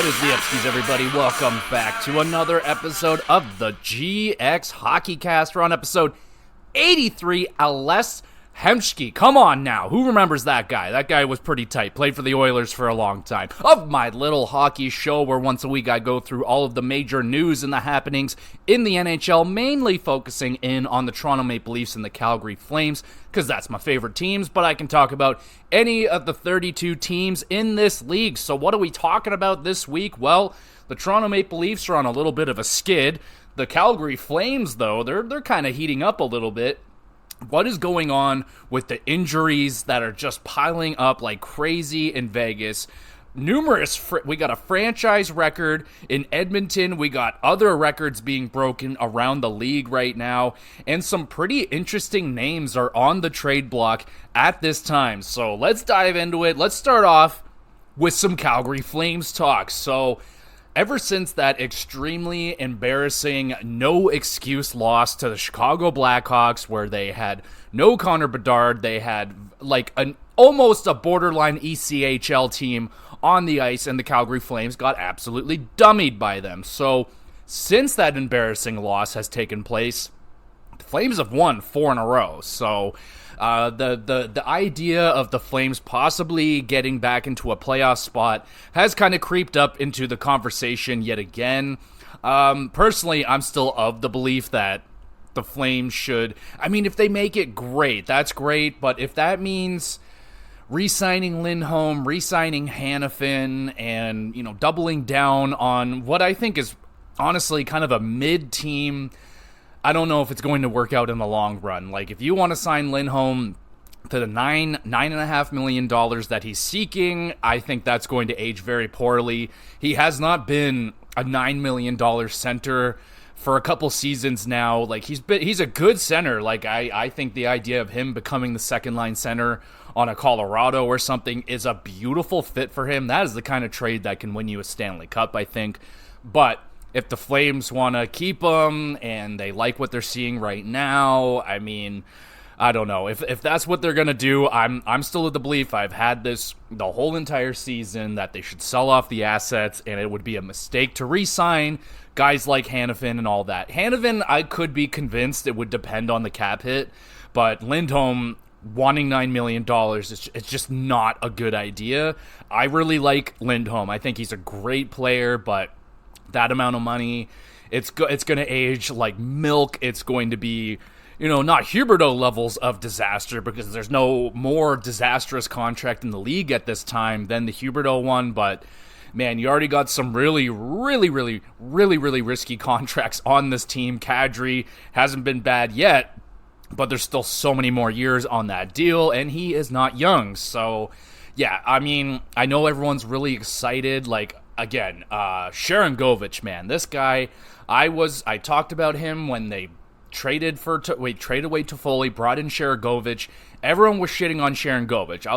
What is the Epskis, everybody? Welcome back to another episode of the GXHockeyCast. We're on episode 83. Ales Hemsky. Come on now. Who remembers that guy? That guy was pretty tight. Played for the Oilers for a long time. Of my little hockey show where once a week I go through all of the major news and the happenings in the NHL, mainly focusing in on the Toronto Maple Leafs and the Calgary Flames, because that's my favorite teams, but I can talk about any of the 32 teams in this league. So what are we talking about this week? Well, the Toronto Maple Leafs are on a little bit of a skid. The Calgary Flames, though, they're kind of heating up a little bit. What is going on with the injuries that are just piling up like crazy in Vegas? We got a franchise record in Edmonton. We got other records being broken around the league right now. And some pretty interesting names are on the trade block at this time. So let's dive into it. Let's start off with some Calgary Flames talk. So ever since that extremely embarrassing no-excuse loss to the Chicago Blackhawks, where they had no Connor Bedard, they had like almost a borderline ECHL team on the ice, and the Calgary Flames got absolutely dummied by them. So since that embarrassing loss has taken place, the Flames have won 4 in a row. So the idea of the Flames possibly getting back into a playoff spot has kind of creeped up into the conversation yet again. Personally, I'm still of the belief that the Flames should, if they make it, great, that's great, but if that means re-signing Lindholm, re-signing Hanifin, and, doubling down on what I think is honestly kind of a mid-team, I don't know if it's going to work out in the long run. Like, if you want to sign Lindholm to the $9.5 million that he's seeking, I think that's going to age very poorly. He has not been a $9 million center for a couple seasons now. Like, he's a good center. Like, I think the idea of him becoming the second line center on a Colorado or something is a beautiful fit for him. That is the kind of trade that can win you a Stanley Cup, I think. But if the Flames want to keep him and they like what they're seeing right now, I don't know. If that's what they're going to do, I'm still of the belief, I've had this the whole entire season, that they should sell off the assets, and it would be a mistake to re-sign guys like Hanifin and all that. Hanifin, I could be convinced it would depend on the cap hit, but Lindholm wanting $9 million, it's just not a good idea. I really like Lindholm. I think he's a great player, but that amount of money, it's going to age like milk. It's going to be, not Huberdeau levels of disaster, because there's no more disastrous contract in the league at this time than the Huberdeau one, but man, you already got some really risky contracts on this team. Kadri hasn't been bad yet, but there's still so many more years on that deal, and he is not young. So, yeah, I know everyone's really excited. Like, again, Sharon Govich, man, this guy, I talked about him when they traded away Toffoli, brought in Sharon Govich. Everyone was shitting on Sharon Govich.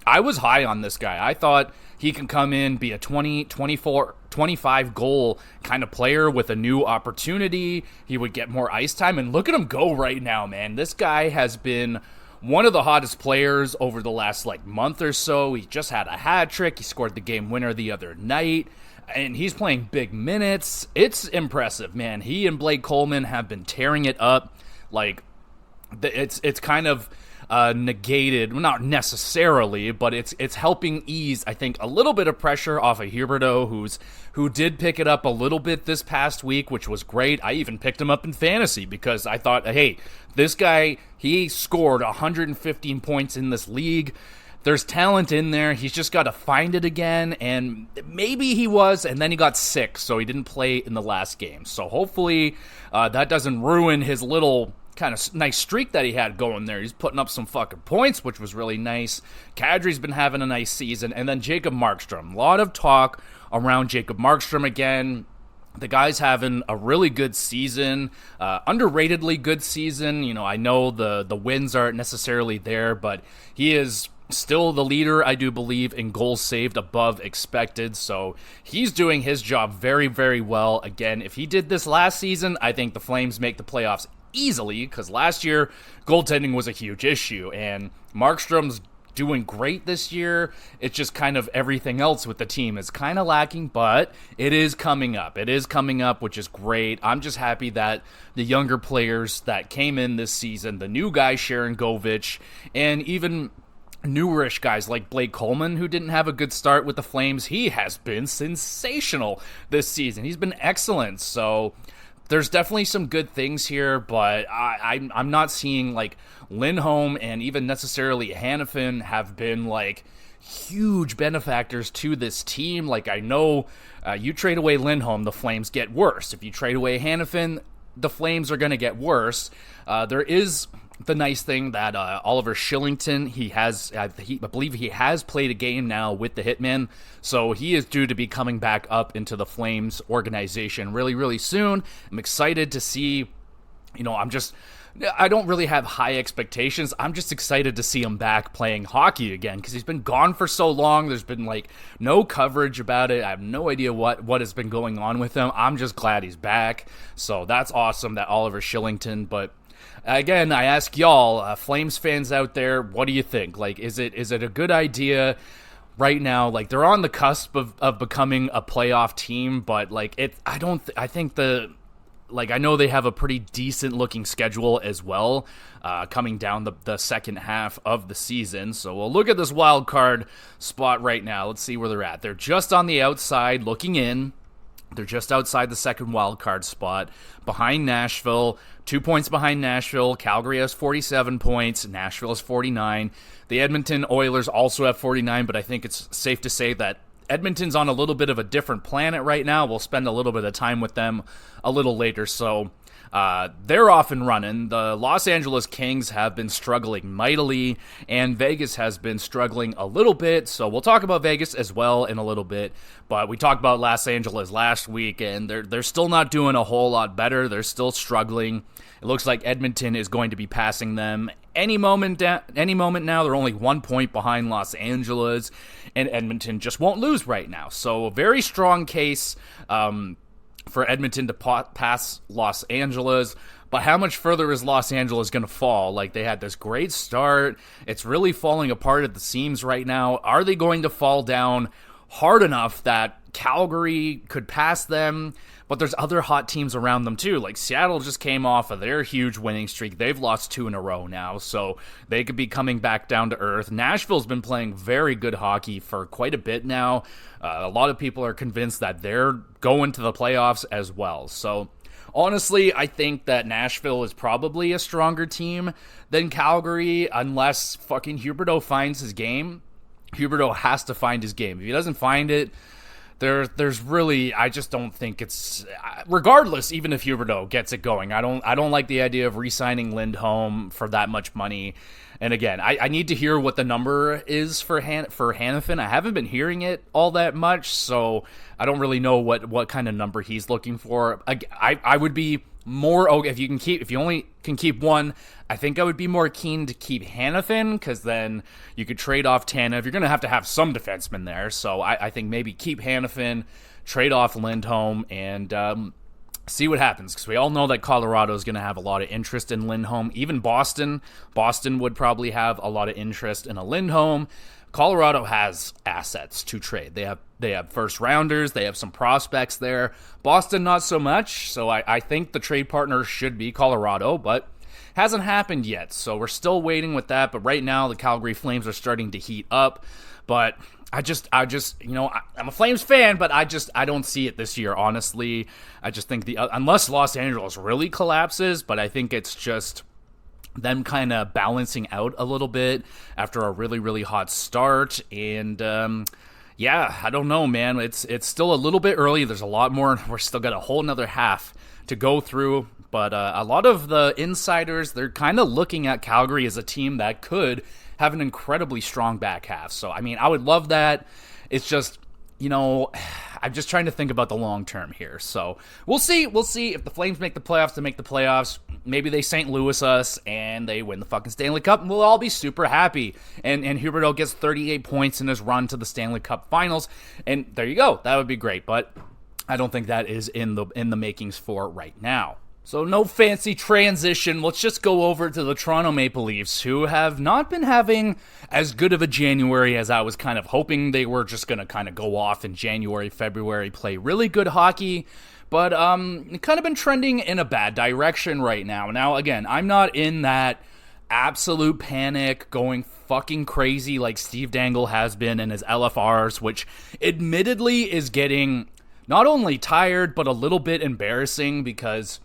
I was high on this guy. I thought he can come in, be a 20, 24, 25 goal kind of player with a new opportunity. He would get more ice time, and look at him go right now, man. This guy has been one of the hottest players over the last month or so. He just had a hat trick. He scored the game winner the other night, and he's playing big minutes. It's impressive, man. He and Blake Coleman have been tearing it up. It's kind of negated, well, not necessarily, but it's helping ease, I think, a little bit of pressure off of Huberdeau, who did pick it up a little bit this past week, which was great. I even picked him up in fantasy because I thought, hey, this guy, he scored 115 points in this league. There's talent in there. He's just got to find it again, and maybe he was, and then he got sick, so he didn't play in the last game. So hopefully that doesn't ruin his little kind of nice streak that he had going there. He's putting up some fucking points, which was really nice. Kadri's been having a nice season. And then Jacob Markstrom. A lot of talk around Jacob Markstrom again. The guy's having a really good season, underratedly good season. I know the wins aren't necessarily there, but he is still the leader, I do believe, in goals saved above expected. So he's doing his job very, very well. Again, if he did this last season, I think the Flames make the playoffs easily, because last year goaltending was a huge issue, and Markstrom's doing great this year. It's just kind of everything else with the team is kind of lacking, but it is coming up. It is coming up, which is great. I'm just happy that the younger players that came in this season, the new guy, Sharon Govich, and even newerish guys like Blake Coleman, who didn't have a good start with the Flames, he has been sensational this season. He's been excellent. So there's definitely some good things here, but I'm not seeing like Lindholm and even necessarily Hanifin have been like huge benefactors to this team. Like I know you trade away Lindholm, the Flames get worse. If you trade away Hanifin, the Flames are going to get worse. There is the nice thing that Oliver Shillington, I believe he has played a game now with the Hitmen, so he is due to be coming back up into the Flames organization really, really soon. I'm excited to see, I don't really have high expectations. I'm just excited to see him back playing hockey again because he's been gone for so long. There's been like no coverage about it. I have no idea what has been going on with him. I'm just glad he's back. So that's awesome that Oliver Shillington, but again, I ask y'all, Flames fans out there, what do you think? Like, is it a good idea right now? Like, they're on the cusp of becoming a playoff team, but like, I know they have a pretty decent looking schedule as well, coming down the second half of the season. So we'll look at this wild card spot right now. Let's see where they're at. They're just on the outside looking in. They're just outside the second wild card spot, behind Nashville, 2 points behind Nashville. Calgary has 47 points. Nashville has 49. The Edmonton Oilers also have 49, but I think it's safe to say that Edmonton's on a little bit of a different planet right now. We'll spend a little bit of time with them a little later, so they're off and running. The Los Angeles Kings have been struggling mightily, and Vegas has been struggling a little bit, so we'll talk about Vegas as well in a little bit, but we talked about Los Angeles last week, and they're still not doing a whole lot better. They're still struggling. It looks like Edmonton is going to be passing them any moment now. They're only 1 point behind Los Angeles, and Edmonton just won't lose right now. So a very strong case for Edmonton to pass Los Angeles. But how much further is Los Angeles going to fall? Like, they had this great start. It's really falling apart at the seams right now. Are they going to fall down hard enough that Calgary could pass them? But there's other hot teams around them too. Like Seattle just came off of their huge winning streak. They've lost 2 in a row now, so they could be coming back down to earth. Nashville's been playing very good hockey for quite a bit now. A lot of people are convinced that they're going to the playoffs as well. So honestly, I think that Nashville is probably a stronger team than Calgary unless fucking Huberdeau finds his game. Huberdeau has to find his game. If he doesn't find it, there's really, I just don't think it's, regardless, even if Huberdeau gets it going, I don't like the idea of re-signing Lindholm for that much money. And again, I need to hear what the number is for Hanifin. I haven't been hearing it all that much, so I don't really know what kind of number he's looking for. I would be more, if you only can keep one, I think I would be more keen to keep Hanifin, because then you could trade off Tanev. You're going to have some defensemen there, so I think maybe keep Hanifin, trade off Lindholm, and see what happens, because we all know that Colorado is going to have a lot of interest in Lindholm. Even Boston would probably have a lot of interest in a Lindholm. Colorado has assets to trade. They have first rounders. They have some prospects there. Boston, not so much. So I think the trade partner should be Colorado, but hasn't happened yet. So we're still waiting with that. But right now, the Calgary Flames are starting to heat up. But I just, I'm a Flames fan, but I don't see it this year, honestly. I just think unless Los Angeles really collapses, but I think it's just them kind of balancing out a little bit after a really, really hot start. And I don't know, man. It's still a little bit early. There's a lot more. We're still got a whole nother half to go through. But a lot of the insiders, they're kind of looking at Calgary as a team that could have an incredibly strong back half. So, I mean, I would love that. It's just, I'm just trying to think about the long term here. So we'll see. We'll see if the Flames make the playoffs to make the playoffs. Maybe they St. Louis us and they win the fucking Stanley Cup, and we'll all be super happy. And Huberdeau gets 38 points in his run to the Stanley Cup Finals, and there you go. That would be great. But I don't think that is in the makings for right now. So no fancy transition. Let's just go over to the Toronto Maple Leafs, who have not been having as good of a January as I was kind of hoping they were just going to kind of go off in January, February, play really good hockey. But kind of been trending in a bad direction right now. Now, again, I'm not in that absolute panic going fucking crazy like Steve Dangle has been in his LFRs, which admittedly is getting not only tired, but a little bit embarrassing because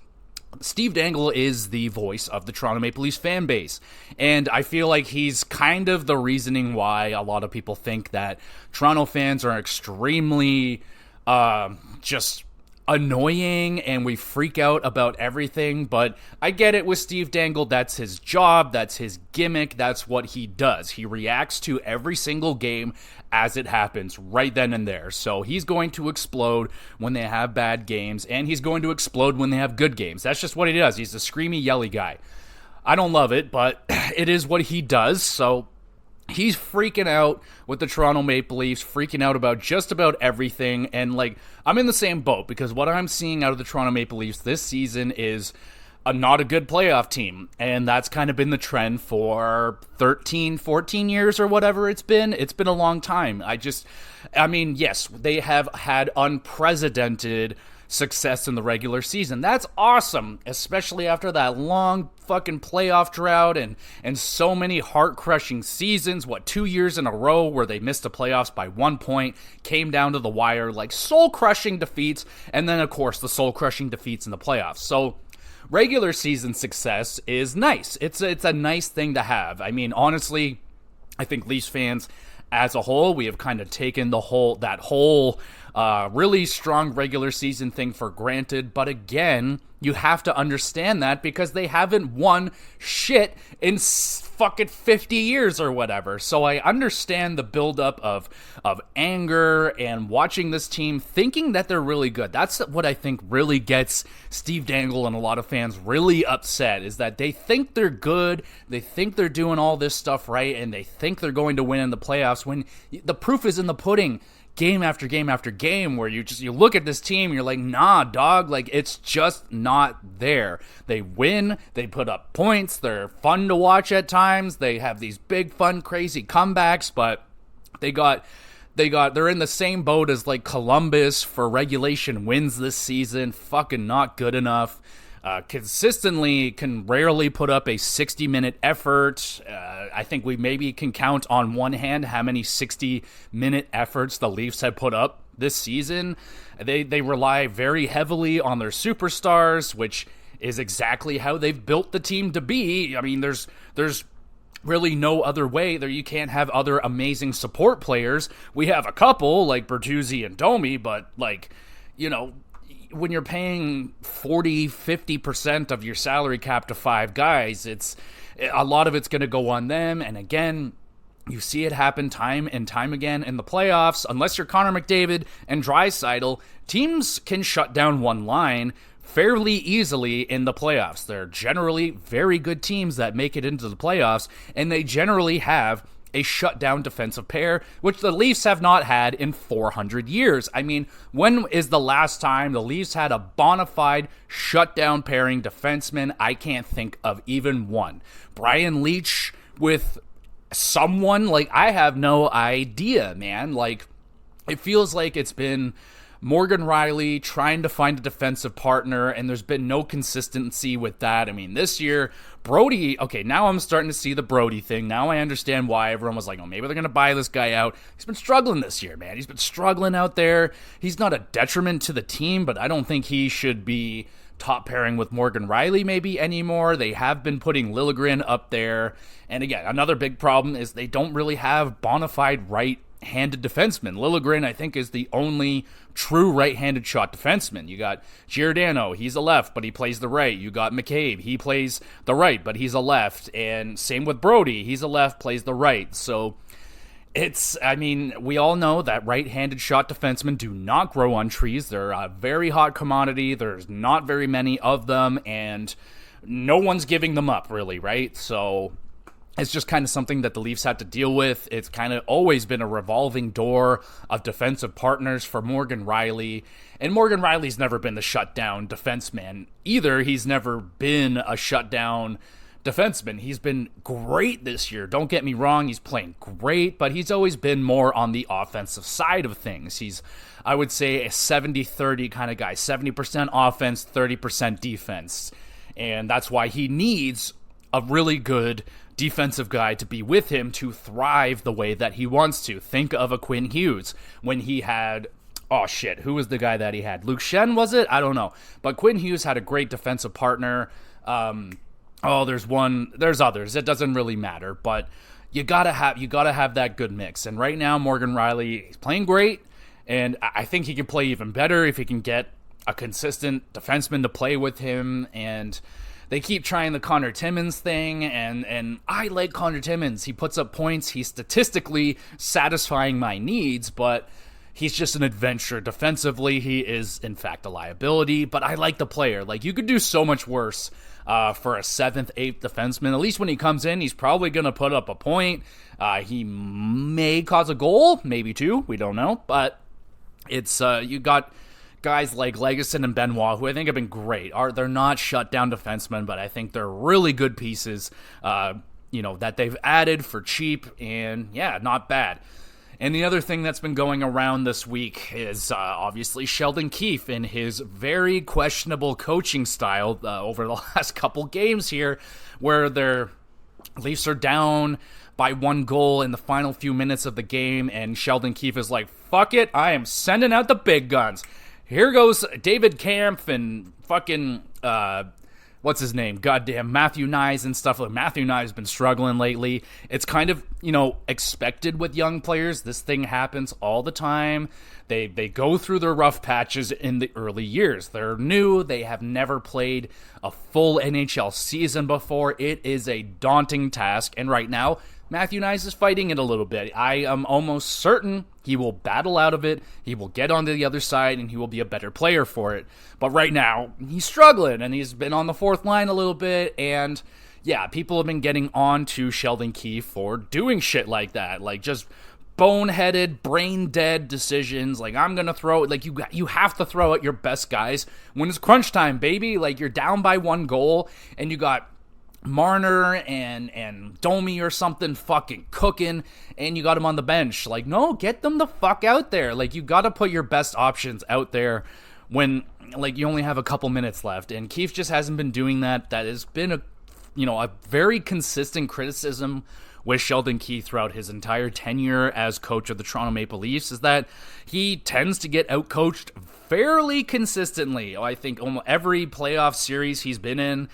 Steve Dangle is the voice of the Toronto Maple Leafs fan base, and I feel like he's kind of the reasoning why a lot of people think that Toronto fans are extremely just annoying and we freak out about everything. But I get it with Steve Dangle. That's his job. That's his gimmick. That's what he does. He reacts to every single game as it happens right then and there. So he's going to explode when they have bad games, and he's going to explode when they have good games. That's just what he does. He's a screamy, yelly guy. I don't love it, but it is what he does. So he's freaking out with the Toronto Maple Leafs, freaking out about just about everything. And, like, I'm in the same boat because what I'm seeing out of the Toronto Maple Leafs this season is not a good playoff team. And that's kind of been the trend for 13, 14 years or whatever it's been. It's been a long time. I mean, yes, they have had unprecedented success in the regular season. That's awesome, especially after that long fucking playoff drought and so many heart-crushing seasons, 2 years in a row where they missed the playoffs by 1 point, came down to the wire, like soul-crushing defeats, and then, of course, the soul-crushing defeats in the playoffs. So regular season success is nice. It's a nice thing to have. I mean, honestly, I think Leafs fans as a whole, we have kind of taken that whole really strong regular season thing for granted. But again, you have to understand that because they haven't won shit in fucking 50 years or whatever. So I understand the buildup of anger and watching this team thinking that they're really good. That's what I think really gets Steve Dangle and a lot of fans really upset, is that they think they're good, they think they're doing all this stuff right, and they think they're going to win in the playoffs when the proof is in the pudding. Game after game after game, where you look at this team and you're like, nah, dog, like, it's just not there. They win, they put up points, they're fun to watch at times, they have these big, fun, crazy comebacks, but they're in the same boat as, like, Columbus for regulation wins this season. Fucking not good enough. Consistently can rarely put up a 60-minute effort. I think we maybe can count on one hand how many 60-minute efforts the Leafs have put up this season. They rely very heavily on their superstars, which is exactly how they've built the team to be. I mean, there's really no other way. You can't have other amazing support players. We have a couple, like Bertuzzi and Domi, but, like, you know, when you're paying 40-50% of your salary cap to 5 guys, it's a lot of it's going to go on them. And again, you see it happen time and time again in the playoffs. Unless you're Connor McDavid and Draisaitl, teams can shut down one line fairly easily in the playoffs. They're generally very good teams that make it into the playoffs, and they generally have a shutdown defensive pair, which the Leafs have not had in 400 years. I mean, when is the last time the Leafs had a bona fide shutdown pairing defenseman? I can't think of even one. Brian Leetch with someone? Like, I have no idea, man. Like, it feels like it's been Morgan Rielly trying to find a defensive partner, and there's been no consistency with that. I mean, this year, Brody, okay, now I'm starting to see the Brody thing. Now I understand why everyone was like, oh, maybe they're going to buy this guy out. He's been struggling this year, man. He's been struggling out there. He's not a detriment to the team, but I don't think he should be top pairing with Morgan Rielly maybe anymore. They have been putting Liljegren up there. And again, another big problem is they don't really have bona fide right-handed defensemen. Liljegren, I think, is the only true right-handed shot defenseman. You got Giordano, he's a left, but he plays the right. You got McCabe, he plays the right, but he's a left. And same with Brody, he's a left, plays the right. So I mean, we all know that right-handed shot defensemen do not grow on trees. They're a very hot commodity. There's not very many of them, and no one's giving them up, really, right? So it's just kind of something that the Leafs had to deal with. It's kind of always been a revolving door of defensive partners for Morgan Rielly. And Morgan Rielly's never been the shutdown defenseman either. He's never been a shutdown defenseman. He's been great this year. Don't get me wrong, he's playing great, but he's always been more on the offensive side of things. He's, I would say, a 70-30 kind of guy. 70% offense, 30% defense. And that's why he needs a really good defensive guy to be with him to thrive the way that he wants to. Think of a Quinn Hughes when he had, who was the guy that he had? Luke Shen, was it? I don't know. But Quinn Hughes had a great defensive partner. There's others. It doesn't really matter, but you gotta have that good mix. And right now, Morgan Rielly is playing great, and I think he can play even better if he can get a consistent defenseman to play with him. And they keep trying the Connor Timmins thing, and I like Connor Timmins. He puts up points. He's statistically satisfying my needs, but he's just an adventure. Defensively, he is, in fact, a liability, but I like the player. Like, you could do so much worse for a 7th, 8th defenseman. At least when he comes in, he's probably going to put up a point. He may cause a goal, maybe 2. We don't know, but it's you got guys like Legason and Benoit, who I think have been great. They're not shutdown defensemen, but I think they're really good pieces, that they've added for cheap, and yeah, not bad. And the other thing that's been going around this week is obviously Sheldon Keefe and his very questionable coaching style over the last couple games here, where their Leafs are down by 1 goal in the final few minutes of the game, and Sheldon Keefe is like, fuck it, I am sending out the big guns. Here goes David Kampf and fucking, what's his name? Goddamn, Matthew Nyes and stuff. Like, Matthew Nyes has been struggling lately. It's kind of, expected with young players. This thing happens all the time. They go through their rough patches in the early years. They're new. They have never played a full NHL season before. It is a daunting task. And right now, Matthew Nyes is fighting it a little bit. I am almost certain he will battle out of it, he will get onto the other side, and he will be a better player for it. But right now, he's struggling, and he's been on the 4th line a little bit, and yeah, people have been getting on to Sheldon Keefe for doing shit like that, like just boneheaded, brain-dead decisions. Like, I'm going to throw it, like, you have to throw at your best guys when it's crunch time, baby. Like, you're down by 1 goal, and you got Marner and Domi or something fucking cooking, and you got him on the bench. Like, no, get them the fuck out there. Like, you got to put your best options out there when, like, you only have a couple minutes left, and Keefe just hasn't been doing that. That has been a very consistent criticism with Sheldon Keefe throughout his entire tenure as coach of the Toronto Maple Leafs, is that he tends to get outcoached fairly consistently. I think almost every playoff series he's been in,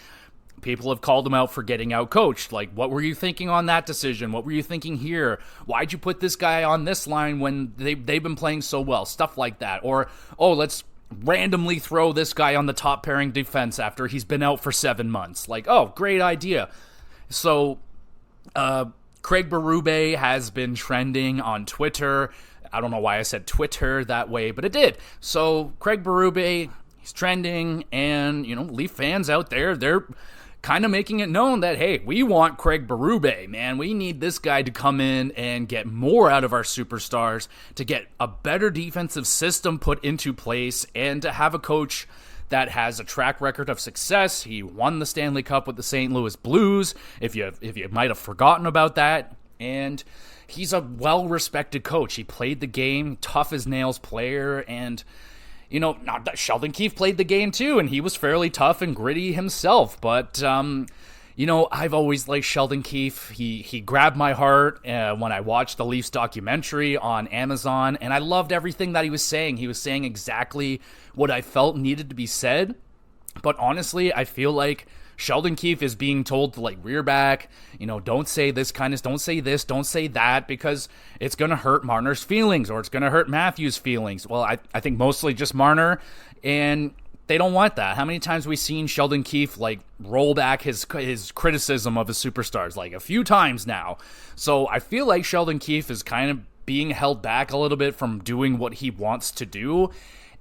people have called him out for getting outcoached. Like, what were you thinking on that decision? What were you thinking here? Why'd you put this guy on this line when they've been playing so well? Stuff like that. Or, let's randomly throw this guy on the top pairing defense after he's been out for 7 months. Like, great idea. So, Craig Berube has been trending on Twitter. I don't know why I said Twitter that way, but it did. So, Craig Berube, he's trending, and, Leaf fans out there, they're kind of making it known that, hey, we want Craig Berube, man. We need this guy to come in and get more out of our superstars, to get a better defensive system put into place, and to have a coach that has a track record of success. He won the Stanley Cup with the St. Louis Blues, if you might have forgotten about that. And he's a well-respected coach. He played the game, tough as nails player, and Sheldon Keefe played the game too, and he was fairly tough and gritty himself. But, I've always liked Sheldon Keefe. He grabbed my heart when I watched the Leafs documentary on Amazon, and I loved everything that he was saying. He was saying exactly what I felt needed to be said. But honestly, I feel like Sheldon Keefe is being told to, like, rear back, don't say this kind of, don't say this, don't say that, because it's going to hurt Marner's feelings, or it's going to hurt Matthew's feelings. Well, I think mostly just Marner, and they don't want that. How many times have we seen Sheldon Keefe, like, roll back his criticism of his superstars? Like, a few times now. So I feel like Sheldon Keefe is kind of being held back a little bit from doing what he wants to do.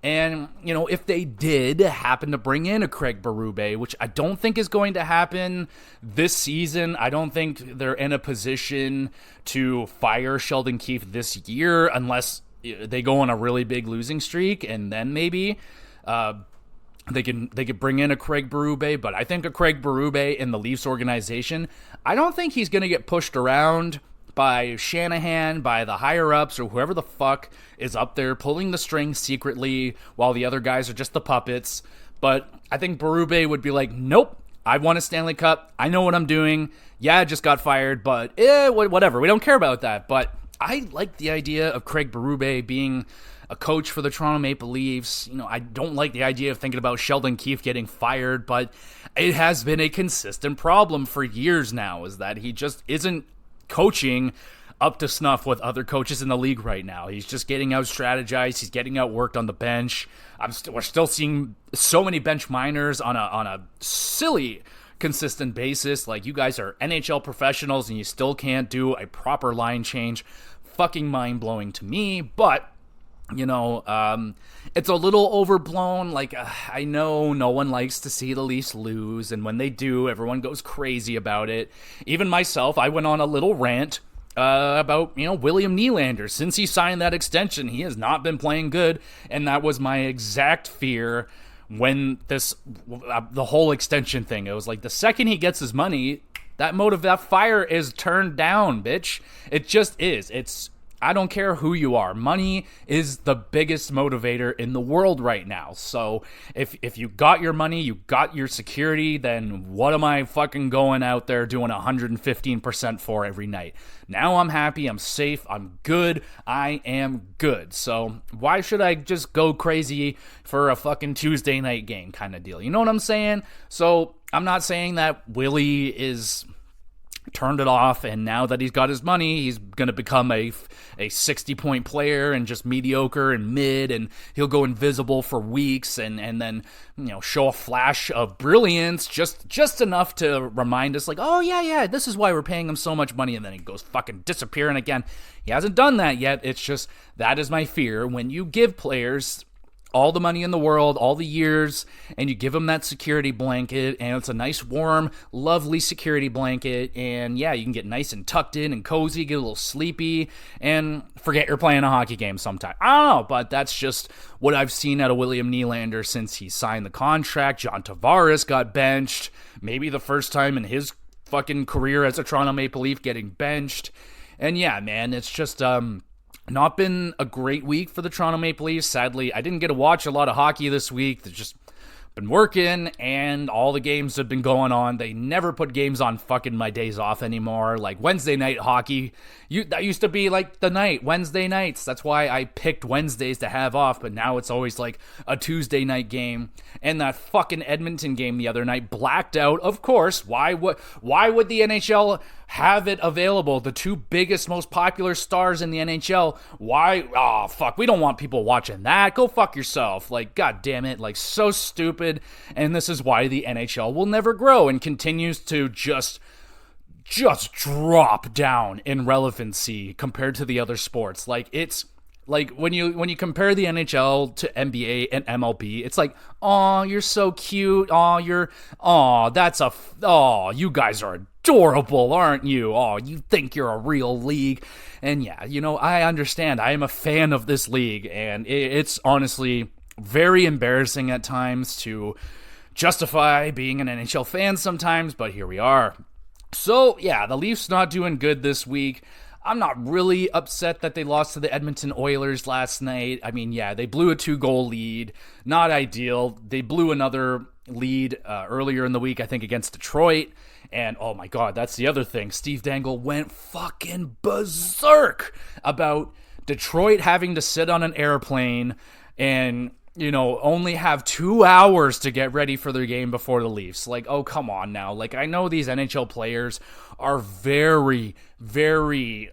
And, if they did happen to bring in a Craig Berube, which I don't think is going to happen this season, I don't think they're in a position to fire Sheldon Keefe this year unless they go on a really big losing streak, and then maybe they could bring in a Craig Berube. But I think a Craig Berube in the Leafs organization, I don't think he's going to get pushed around by Shanahan, by the higher-ups, or whoever the fuck is up there pulling the strings secretly while the other guys are just the puppets. But I think Berube would be like, nope, I won a Stanley Cup. I know what I'm doing. Yeah, I just got fired, but whatever. We don't care about that. But I like the idea of Craig Berube being a coach for the Toronto Maple Leafs. I don't like the idea of thinking about Sheldon Keefe getting fired, but it has been a consistent problem for years now, is that he just isn't coaching up to snuff with other coaches in the league right now. He's just getting out strategized. He's getting out worked on the bench. We're still seeing so many bench minors on a silly consistent basis. Like, you guys are NHL professionals and you still can't do a proper line change. Fucking mind-blowing to me. But it's a little overblown. Like, I know no one likes to see the Leafs lose, and when they do, everyone goes crazy about it. Even myself, I went on a little rant about, William Nylander. Since he signed that extension, he has not been playing good, and that was my exact fear when the whole extension thing. It was like, the second he gets his money, that fire is turned down, bitch. It just is. I don't care who you are. Money is the biggest motivator in the world right now. So if you got your money, you got your security, then what am I fucking going out there doing 115% for every night? Now I'm happy, I'm safe, I'm good, I am good. So why should I just go crazy for a fucking Tuesday night game kind of deal? You know what I'm saying? So I'm not saying that Willie is turned it off, and now that he's got his money, he's going to become a 60-point player and just mediocre and mid, and he'll go invisible for weeks and then show a flash of brilliance, just enough to remind us, like, oh yeah, this is why we're paying him so much money, and then he goes fucking disappearing again. He hasn't done that yet. It's just, that is my fear. When you give players all the money in the world, all the years, and you give them that security blanket, and it's a nice, warm, lovely security blanket, and yeah, you can get nice and tucked in and cozy, get a little sleepy, and forget you're playing a hockey game sometime. I don't know, but that's just what I've seen out of William Nylander since he signed the contract. John Tavares got benched, maybe the first time in his fucking career as a Toronto Maple Leaf getting benched, and yeah, man, it's just, not been a great week for the Toronto Maple Leafs. Sadly, I didn't get to watch a lot of hockey this week. They've just been working, and all the games have been going on. They never put games on fucking my days off anymore. Like Wednesday night hockey, that used to be like the night, Wednesday nights. That's why I picked Wednesdays to have off, but now it's always like a Tuesday night game. And that fucking Edmonton game the other night, blacked out, of course. Why would the NHL have it available? The two biggest, most popular stars in the NHL. Why? Oh, fuck. We don't want people watching that. Go fuck yourself. Like, god damn it. Like, so stupid. And this is why the NHL will never grow and continues to just drop down in relevancy compared to the other sports. Like, it's like when you compare the NHL to NBA and MLB, it's like, oh, you're so cute. Oh, you guys are adorable, aren't you? Oh, you think you're a real league. And yeah, I understand. I am a fan of this league, and it's honestly very embarrassing at times to justify being an NHL fan sometimes, but here we are. So yeah, the Leafs not doing good this week. I'm not really upset that they lost to the Edmonton Oilers last night. I mean, yeah, they blew a 2-goal lead. Not ideal. They blew another lead earlier in the week, I think, against Detroit. And, oh my God, that's the other thing. Steve Dangle went fucking berserk about Detroit having to sit on an airplane and, only have 2 hours to get ready for their game before the Leafs. Like, oh, come on now. Like, I know these NHL players are very, very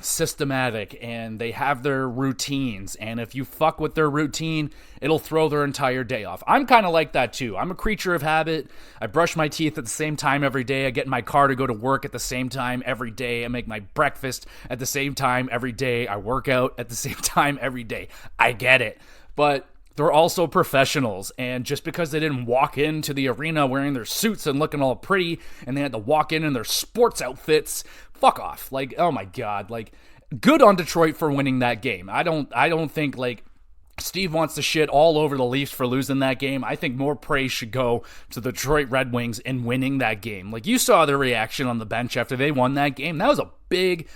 systematic, and they have their routines. And if you fuck with their routine, it'll throw their entire day off. I'm kind of like that, too. I'm a creature of habit. I brush my teeth at the same time every day. I get in my car to go to work at the same time every day. I make my breakfast at the same time every day. I work out at the same time every day. I get it. But they're also professionals, and just because they didn't walk into the arena wearing their suits and looking all pretty, and they had to walk in their sports outfits, fuck off. Like, oh my god, like, good on Detroit for winning that game. I don't think, like, Steve wants to shit all over the Leafs for losing that game. I think more praise should go to the Detroit Red Wings in winning that game. Like, you saw their reaction on the bench after they won that game. That was a big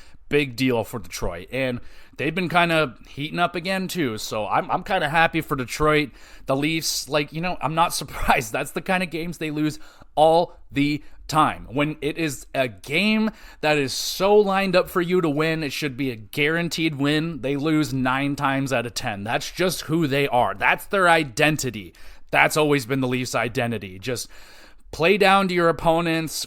deal for Detroit, and they've been kind of heating up again too, so I'm kind of happy for Detroit. The Leafs, like, I'm not surprised. That's the kind of games they lose all the time. When it is a game that is so lined up for you to win, it should be a guaranteed win, they lose 9 times out of 10. That's just who they are. That's their identity. That's always been the Leafs' identity. Just play down to your opponents,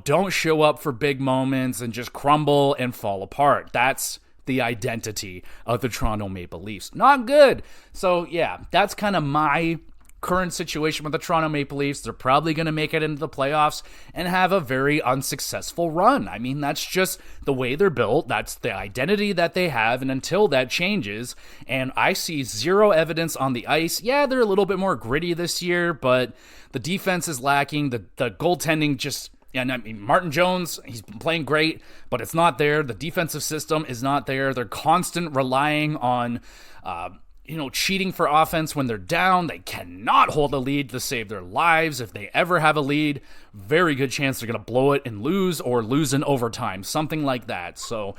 don't show up for big moments and just crumble and fall apart. That's the identity of the Toronto Maple Leafs. Not good. So yeah, that's kind of my current situation with the Toronto Maple Leafs. They're probably going to make it into the playoffs and have a very unsuccessful run. I mean, that's just the way they're built. That's the identity that they have, and until that changes, and I see zero evidence on the ice. Yeah, they're a little bit more gritty this year, but the defense is lacking. The goaltending just... And I mean, Martin Jones, he's been playing great, but it's not there. The defensive system is not there. They're constant relying on, cheating for offense when they're down. They cannot hold a lead to save their lives. If they ever have a lead, very good chance they're going to blow it and lose, or lose in overtime, something like that. So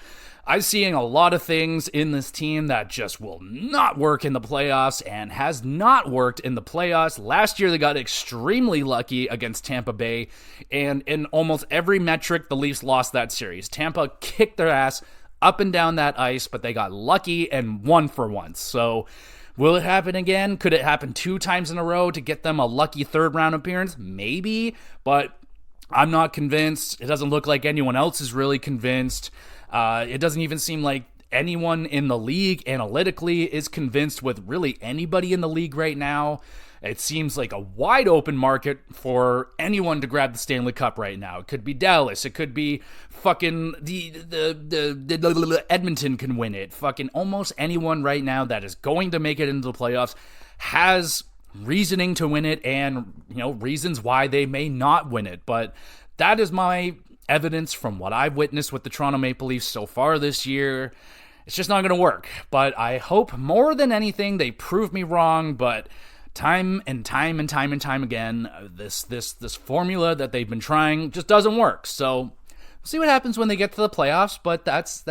I'm seeing a lot of things in this team that just will not work in the playoffs, and has not worked in the playoffs. Last year, they got extremely lucky against Tampa Bay, and in almost every metric, the Leafs lost that series. Tampa kicked their ass up and down that ice, but they got lucky and won for once. So will it happen again? Could it happen 2 times in a row to get them a lucky third-round appearance? Maybe, but I'm not convinced. It doesn't look like anyone else is really convinced. It doesn't even seem like anyone in the league analytically is convinced with really anybody in the league right now. It seems like a wide open market for anyone to grab the Stanley Cup right now. It could be Dallas. It could be fucking the Edmonton can win it. Fucking almost anyone right now that is going to make it into the playoffs has reasoning to win it, and reasons why they may not win it. But that is my evidence from what I've witnessed with the Toronto Maple Leafs so far this year. It's just not going to work. But I hope more than anything they prove me wrong. But time and time again, this formula that they've been trying just doesn't work. So we'll see what happens when they get to the playoffs. But that's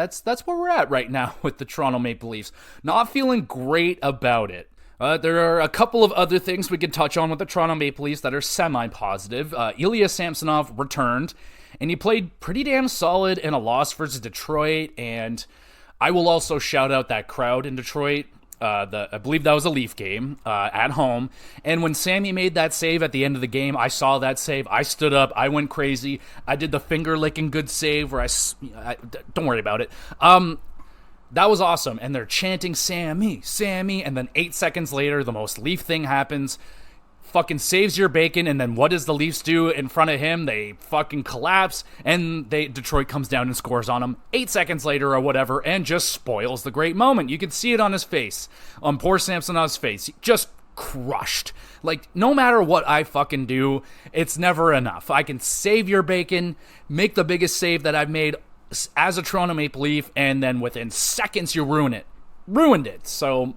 where we're at right now with the Toronto Maple Leafs. Not feeling great about it. There are a couple of other things we could touch on with the Toronto Maple Leafs that are semi-positive. Ilya Samsonov returned, and he played pretty damn solid in a loss versus Detroit. And I will also shout out that crowd in Detroit. I believe that was a Leaf game at home. And when Sammy made that save at the end of the game, I saw that save. I stood up. I went crazy. I did the finger-licking good save where I don't worry about it. That was awesome. And they're chanting, Sammy, Sammy. And then 8 seconds later, the most Leaf thing happens. Fucking saves your bacon. And then what does the Leafs do in front of him? They fucking collapse. And Detroit comes down and scores on him 8 seconds later or whatever. And just spoils the great moment. You could see it on his face. On poor Samsonov's face. Just crushed. Like, no matter what I fucking do, it's never enough. I can save your bacon. Make the biggest save that I've made as a Toronto Maple Leaf, and then within seconds you ruined it. So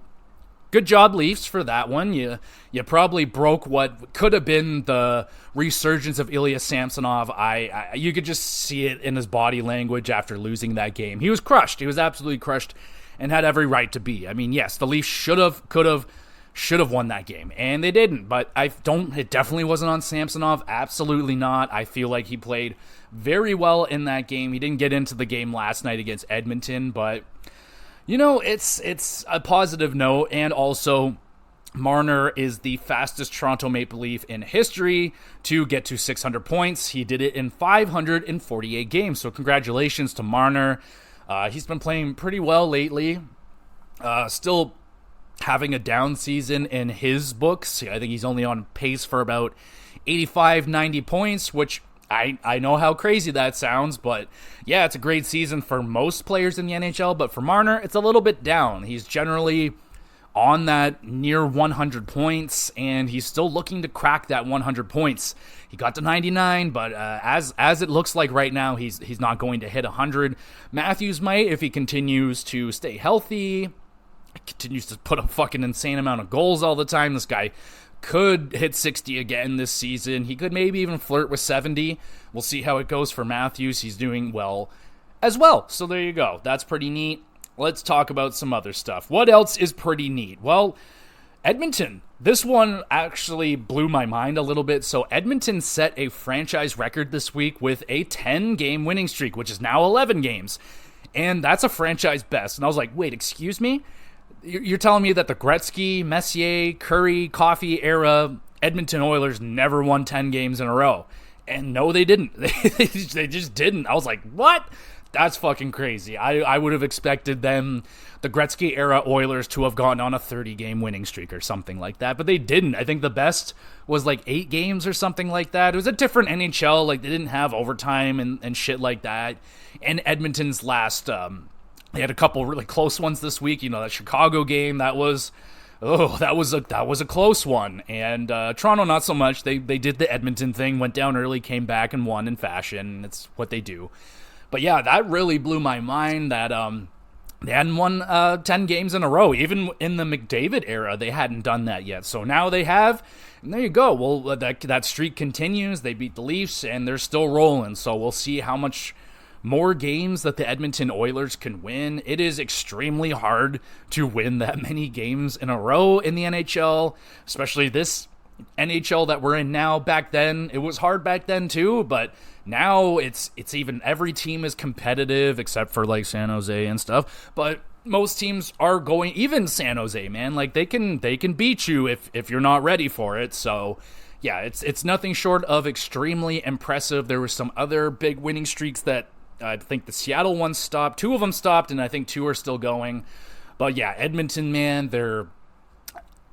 good job, Leafs, for that one. You probably broke what could have been the resurgence of Ilya Samsonov. You could just see it in his body language after losing that game. He was crushed. He was absolutely crushed, and had every right to be. I mean, yes, the Leafs should have won that game, and they didn't. But it definitely wasn't on Samsonov. Absolutely not. I feel like he played very well in that game. He didn't get into the game last night against Edmonton, but it's a positive note. And also, Marner is the fastest Toronto Maple Leaf in history to get to 600 points. He did it in 548 games. So congratulations to Marner. He's been playing pretty well lately. Still having a down season in his books. I think he's only on pace for about 85, 90 points, which I know how crazy that sounds, but yeah, it's a great season for most players in the NHL, but for Marner, it's a little bit down. He's generally on that near 100 points, and he's still looking to crack that 100 points. He got to 99, but as it looks like right now, he's not going to hit 100. Matthews might if he continues to stay healthy, continues to put a fucking insane amount of goals all the time. This guy could hit 60 again this season. He could maybe even flirt with 70. We'll see how it goes for Matthews. He's doing well as well. So there you go. That's pretty neat. Let's talk about some other stuff. What else is pretty neat? Well, Edmonton. This one actually blew my mind a little bit. So Edmonton set a franchise record this week with a 10-game winning streak, which is now 11 games. And that's a franchise best. And I was like, wait, excuse me? You're telling me that the Gretzky, Messier, Curry, Coffey era Edmonton Oilers never won 10 games in a row? And no, they didn't. They just didn't. I was like, what? That's fucking crazy. I would have expected them, the Gretzky era Oilers, to have gone on a 30-game winning streak or something like that, but they didn't. I think the best was like 8 games or something like that. It was a different NHL. Like, they didn't have overtime and shit like that. And Edmonton's last, they had a couple really close ones this week. You know, that Chicago game, that was a close one. And Toronto, not so much. They did the Edmonton thing, went down early, came back and won in fashion. It's what they do. But yeah, that really blew my mind that they hadn't won 10 games in a row. Even in the McDavid era, they hadn't done that yet. So now they have, and there you go. Well, that streak continues. They beat the Leafs, and they're still rolling. So we'll see how much more games that the Edmonton Oilers can win. It is extremely hard to win that many games in a row in the NHL, especially this NHL that we're in now. Back then, it was hard back then too, but now it's even, every team is competitive except for like San Jose and stuff, but most teams are going, even San Jose, man, like they can beat you if you're not ready for it. So yeah, it's nothing short of extremely impressive. There were some other big winning streaks that I think the Seattle one stopped. 2 of them stopped, and I think 2 are still going. But yeah, Edmonton, man, they're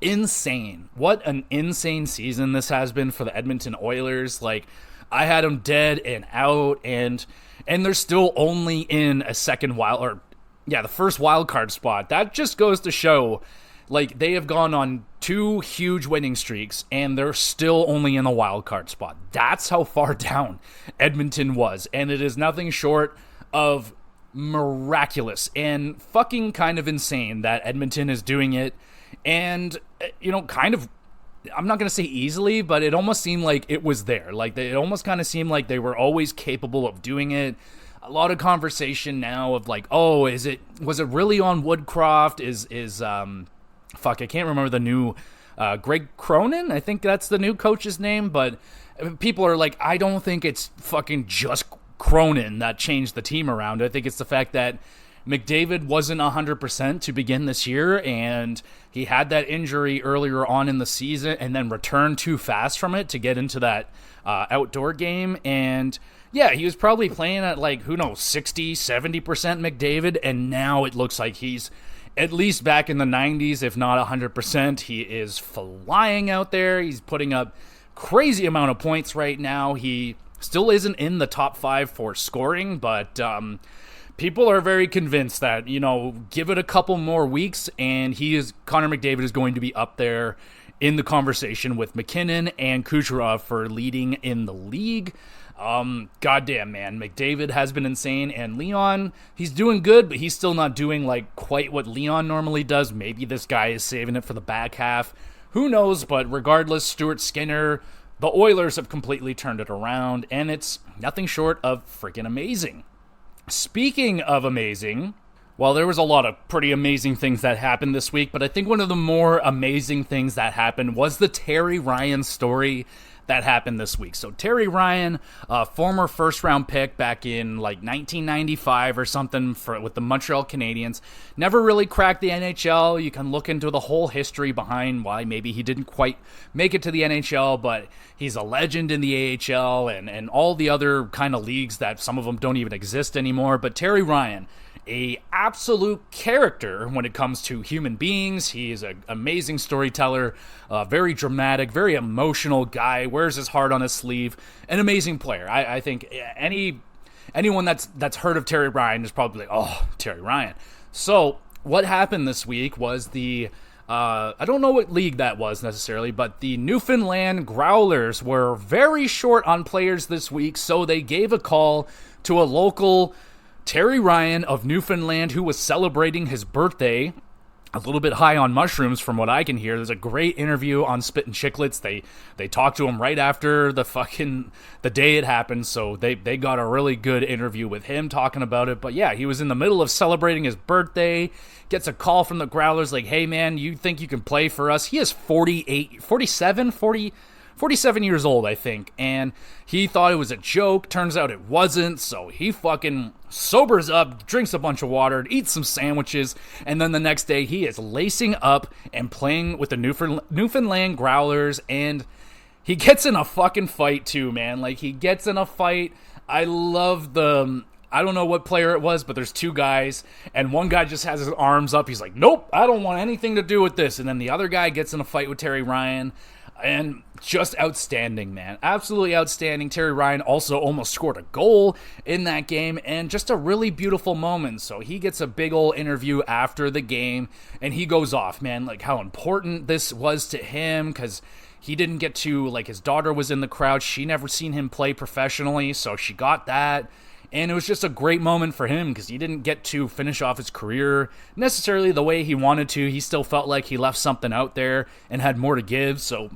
insane. What an insane season this has been for the Edmonton Oilers. Like, I had them dead and out, and they're still only in a the first wild card spot. That just goes to show, like, they have gone on 2 huge winning streaks, and they're still only in the wild card spot. That's how far down Edmonton was, and it is nothing short of miraculous and fucking kind of insane that Edmonton is doing it. And, you know, kind of, I'm not going to say easily, but it almost seemed like it was there. Like, it almost kind of seemed like they were always capable of doing it. A lot of conversation now of like, oh, was it really on Woodcroft? I can't remember the new Greg Cronin. I think that's the new coach's name, but people are like, I don't think it's fucking just Cronin that changed the team around. I think it's the fact that McDavid wasn't 100% to begin this year, and he had that injury earlier on in the season and then returned too fast from it to get into that outdoor game. And yeah, he was probably playing at like, who knows, 60, 70% McDavid, and now it looks like he's at least back in the 90s, if not 100%. He is flying out there. He's putting up crazy amount of points right now. He still isn't in the top 5 for scoring, but people are very convinced that, you know, give it a couple more weeks and Connor McDavid is going to be up there in the conversation with McKinnon and Kucherov for leading in the league. Goddamn, man, McDavid has been insane, and Leon, he's doing good, but he's still not doing like quite what Leon normally does. Maybe this guy is saving it for the back half. Who knows? But regardless, Stuart Skinner, the Oilers have completely turned it around, and it's nothing short of freaking amazing. Speaking of amazing, well, there was a lot of pretty amazing things that happened this week, but I think one of the more amazing things that happened was the Terry Ryan story that happened this week. So Terry Ryan, former first-round pick back in like 1995 or something with the Montreal Canadiens, never really cracked the NHL. You can look into the whole history behind why maybe he didn't quite make it to the NHL, but he's a legend in the AHL and all the other kind of leagues that some of them don't even exist anymore. But Terry Ryan, a absolute character when it comes to human beings. He is an amazing storyteller, very dramatic, very emotional guy, wears his heart on his sleeve, an amazing player. I think anyone that's heard of Terry Ryan is probably like, oh, Terry Ryan. So what happened this week was the I don't know what league that was necessarily, but the Newfoundland Growlers were very short on players this week, so they gave a call to a local Terry Ryan of Newfoundland who was celebrating his birthday. A little bit high on mushrooms from what I can hear. There's a great interview on Spittin' Chicklets. They talked to him right after the day it happened, so they got a really good interview with him talking about it. But yeah, he was in the middle of celebrating his birthday, gets a call from the Growlers like, hey man, you think you can play for us? He is 47 years old, I think, and he thought it was a joke. Turns out it wasn't, so he fucking sobers up, drinks a bunch of water, eats some sandwiches, and then the next day he is lacing up and playing with the Newfoundland Growlers, and he gets in a fucking fight too, man. Like, he gets in a fight. I love I don't know what player it was, but there's two guys, and one guy just has his arms up. He's like, nope, I don't want anything to do with this. And then the other guy gets in a fight with Terry Ryan, and just outstanding, man. Absolutely outstanding. Terry Ryan also almost scored a goal in that game, and just a really beautiful moment. So he gets a big old interview after the game, and he goes off, man, like how important this was to him, because he didn't get to, like, his daughter was in the crowd. She never seen him play professionally, so she got that. And it was just a great moment for him because he didn't get to finish off his career necessarily the way he wanted to. He still felt like he left something out there and had more to give, so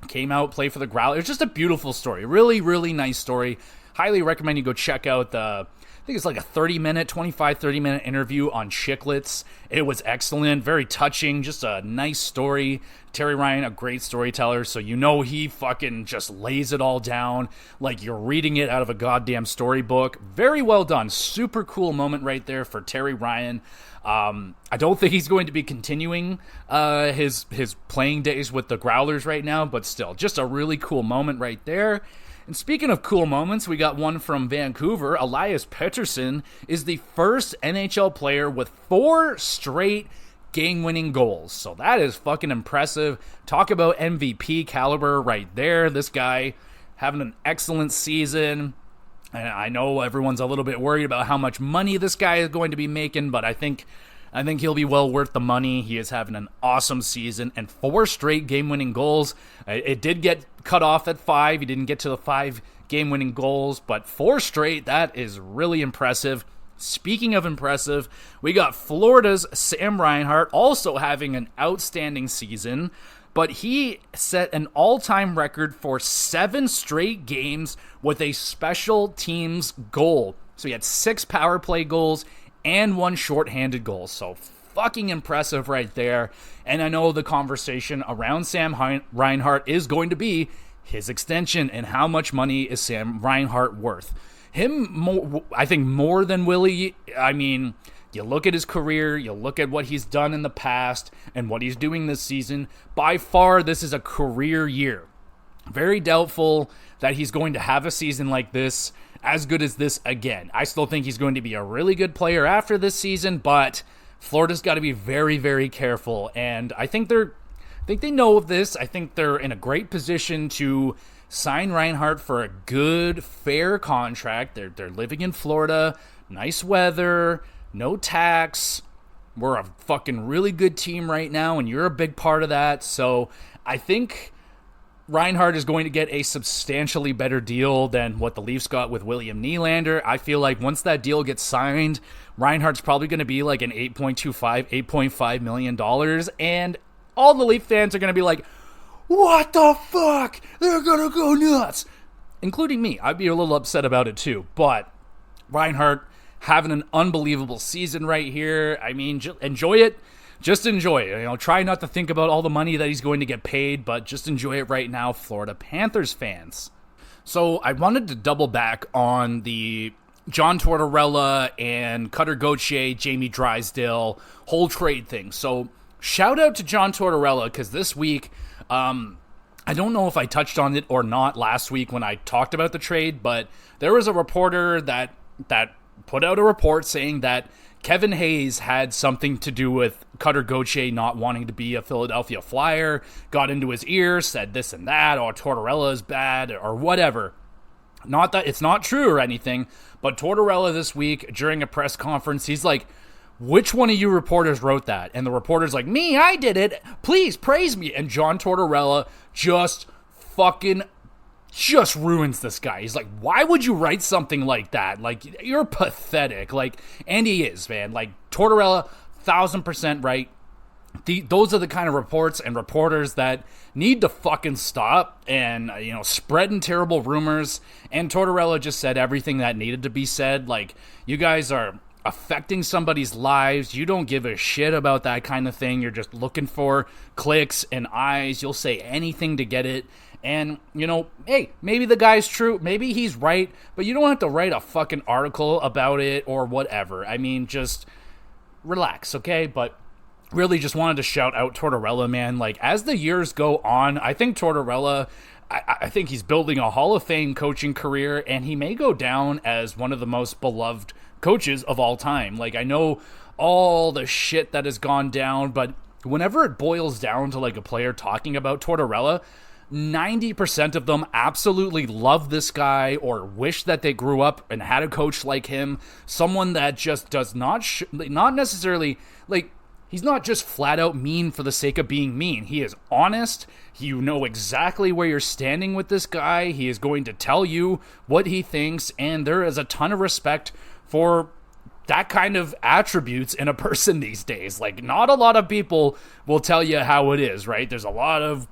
came out, played for the Growlers. It's just a beautiful story. Really, really nice story. Highly recommend you go check out I think it's like a 30-minute interview on Chicklets. It was excellent, very touching, just a nice story. Terry Ryan, a great storyteller, so you know he fucking just lays it all down like you're reading it out of a goddamn storybook. Very well done. Super cool moment right there for Terry Ryan. I don't think he's going to be continuing his playing days with the Growlers right now, but still, just a really cool moment right there. And speaking of cool moments, we got one from Vancouver. Elias Pettersson is the first NHL player with 4 straight game-winning goals. So that is fucking impressive. Talk about MVP caliber right there. This guy having an excellent season. And I know everyone's a little bit worried about how much money this guy is going to be making, but I think he'll be well worth the money. He is having an awesome season, and 4 straight game-winning goals. It did get cut off at 5. He didn't get to the 5 game-winning goals, but 4 straight, that is really impressive. Speaking of impressive, we got Florida's Sam Reinhart also having an outstanding season, but he set an all-time record for 7 straight games with a special teams goal. So he had 6 power play goals and 1 shorthanded goal. So fucking impressive right there. And I know the conversation around Sam Reinhart is going to be his extension and how much money is Sam Reinhart worth. I think more than Willie. I mean, you look at his career, you look at what he's done in the past and what he's doing this season. By far, this is a career year. Very doubtful that he's going to have a season like this, as good as this again. I still think he's going to be a really good player after this season, but Florida's got to be very, very careful. And I think they know of this. I think they're in a great position to sign Reinhart for a good, fair contract. They're living in Florida, nice weather, no tax. We're a fucking really good team right now, and you're a big part of that. So I think Reinhart is going to get a substantially better deal than what the Leafs got with William Nylander. I feel like once that deal gets signed, Reinhart's probably going to be like an $8.5 million, and all the Leaf fans are going to be like, what the fuck? They're going to go nuts. Including me. I'd be a little upset about it too. But Reinhart having an unbelievable season right here. I mean, enjoy it. Just enjoy it. You know, try not to think about all the money that he's going to get paid, but just enjoy it right now, Florida Panthers fans. So I wanted to double back on the John Tortorella and Cutter Gauthier, Jamie Drysdale whole trade thing. So shout out to John Tortorella, because this week, I don't know if I touched on it or not last week when I talked about the trade, but there was a reporter that put out a report saying that Kevin Hayes had something to do with Cutter Gauthier not wanting to be a Philadelphia Flyer, got into his ear, said this and that, or Tortorella is bad, or whatever. Not that it's not true or anything, but Tortorella this week during a press conference, he's like, which one of you reporters wrote that? And the reporter's like, me, I did it. Please praise me. And John Tortorella just ruins this guy. He's like, why would you write something like that? Like, you're pathetic. Like, and he is, man. Like, Tortorella, 1,000% right. Those are the kind of reports and reporters that need to fucking stop and, spreading terrible rumors. And Tortorella just said everything that needed to be said. Like, you guys are affecting somebody's lives. You don't give a shit about that kind of thing. You're just looking for clicks and eyes. You'll say anything to get it. And, hey, maybe the guy's true. Maybe he's right. But you don't have to write a fucking article about it or whatever. I mean, just relax, okay? But really just wanted to shout out Tortorella, man. Like, as the years go on, I think Tortorella, I think he's building a Hall of Fame coaching career, and he may go down as one of the most beloved coaches of all time. Like, I know all the shit that has gone down, but whenever it boils down to, like, a player talking about Tortorella, 90% of them absolutely love this guy or wish that they grew up and had a coach like him, someone that just does not necessarily, like, he's not just flat out mean for the sake of being mean. He is honest. You know exactly where you're standing with this guy. He is going to tell you what he thinks, and there is a ton of respect for that kind of attributes in a person these days. Like, not a lot of people will tell you how it is, right? There's a lot of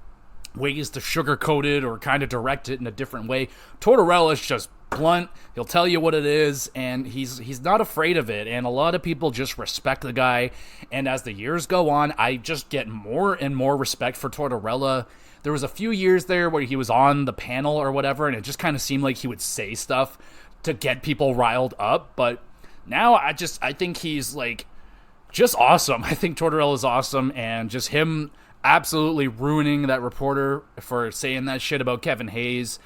ways to sugarcoat it or kind of direct it in a different way. Tortorella is just blunt. He'll tell you what it is, and he's not afraid of it. And a lot of people just respect the guy. And as the years go on, I just get more and more respect for Tortorella. There was a few years there where he was on the panel or whatever, and it just kind of seemed like he would say stuff to get people riled up. But now I think he's like just awesome. I think Tortorella is awesome, and just him absolutely ruining that reporter for saying that shit about Kevin Hayes.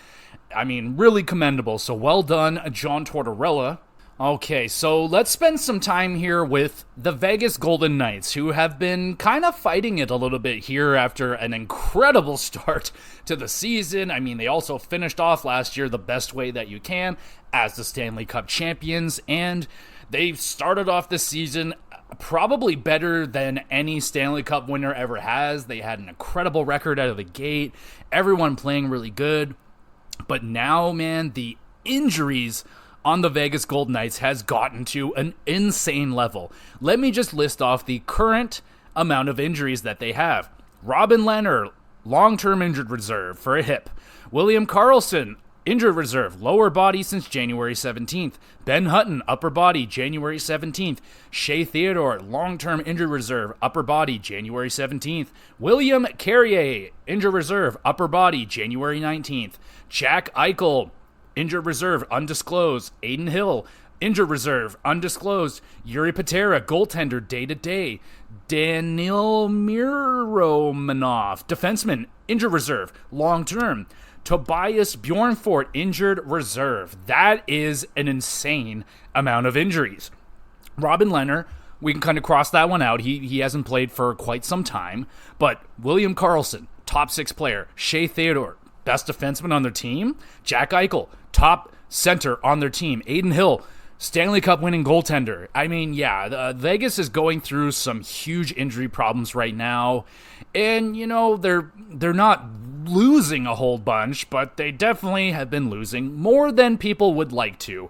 I mean, really commendable. So well done, John Tortorella. Okay, so let's spend some time here with the Vegas Golden Knights, who have been kind of fighting it a little bit here after an incredible start to the season. I mean, they also finished off last year the best way that you can as the Stanley Cup champions, and they started off this season probably better than any Stanley Cup winner ever has. They had an incredible record out of the gate, everyone playing really good. But now, man, the injuries on the Vegas Golden Knights has gotten to an insane level. Let me just list off the current amount of injuries that they have. Robin Lehner, long-term injured reserve for a hip. William Karlsson, injured reserve, lower body since January 17th. Ben Hutton, upper body, January 17th. Shea Theodore, long-term injured reserve, upper body, January 17th. William Carrier, injured reserve, upper body, January 19th. Jack Eichel, injured reserve, undisclosed. Aiden Hill, injured reserve, undisclosed. Yuri Patera, goaltender, day-to-day. Daniil Miromanov, defenseman, injured reserve, long-term. Tobias Bjornfort, injured reserve. That is an insane amount of injuries. Robin Lehner, we can kind of cross that one out. He hasn't played for quite some time. But William Karlsson, top 6 player. Shea Theodore, best defenseman on their team. Jack Eichel, top center on their team. Aiden Hill, Stanley Cup winning goaltender. I mean, yeah, Vegas is going through some huge injury problems right now. And, they're not losing a whole bunch, but they definitely have been losing more than people would like to.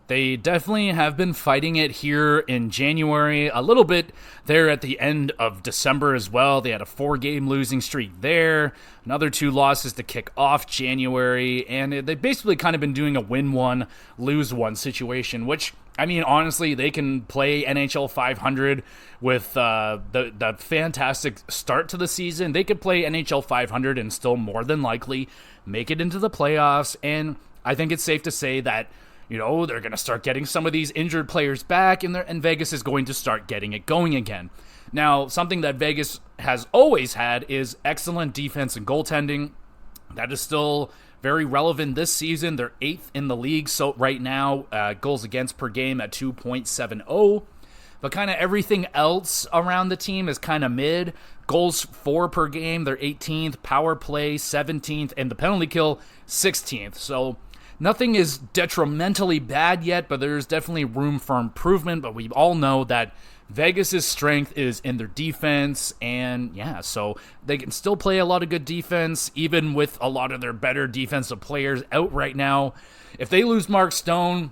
They definitely have been fighting it here in January, a little bit there at the end of December as well. They had a 4-game losing streak there, another 2 losses to kick off January, and they've basically kind of been doing a win one, lose one situation, which, I mean, honestly, they can play NHL 500 with the fantastic start to the season. They could play NHL 500 and still more than likely make it into the playoffs, and I think it's safe to say that they're going to start getting some of these injured players back, and Vegas is going to start getting it going again. Now, something that Vegas has always had is excellent defense and goaltending. That is still very relevant this season. They're 8th in the league so right now, goals against per game at 2.70. But kind of everything else around the team is kind of mid. Goals for per game, they're 18th. Power play, 17th. And the penalty kill, 16th. So nothing is detrimentally bad yet, but there's definitely room for improvement. But we all know that Vegas's strength is in their defense, and yeah, so they can still play a lot of good defense, even with a lot of their better defensive players out right now. If they lose Mark Stone,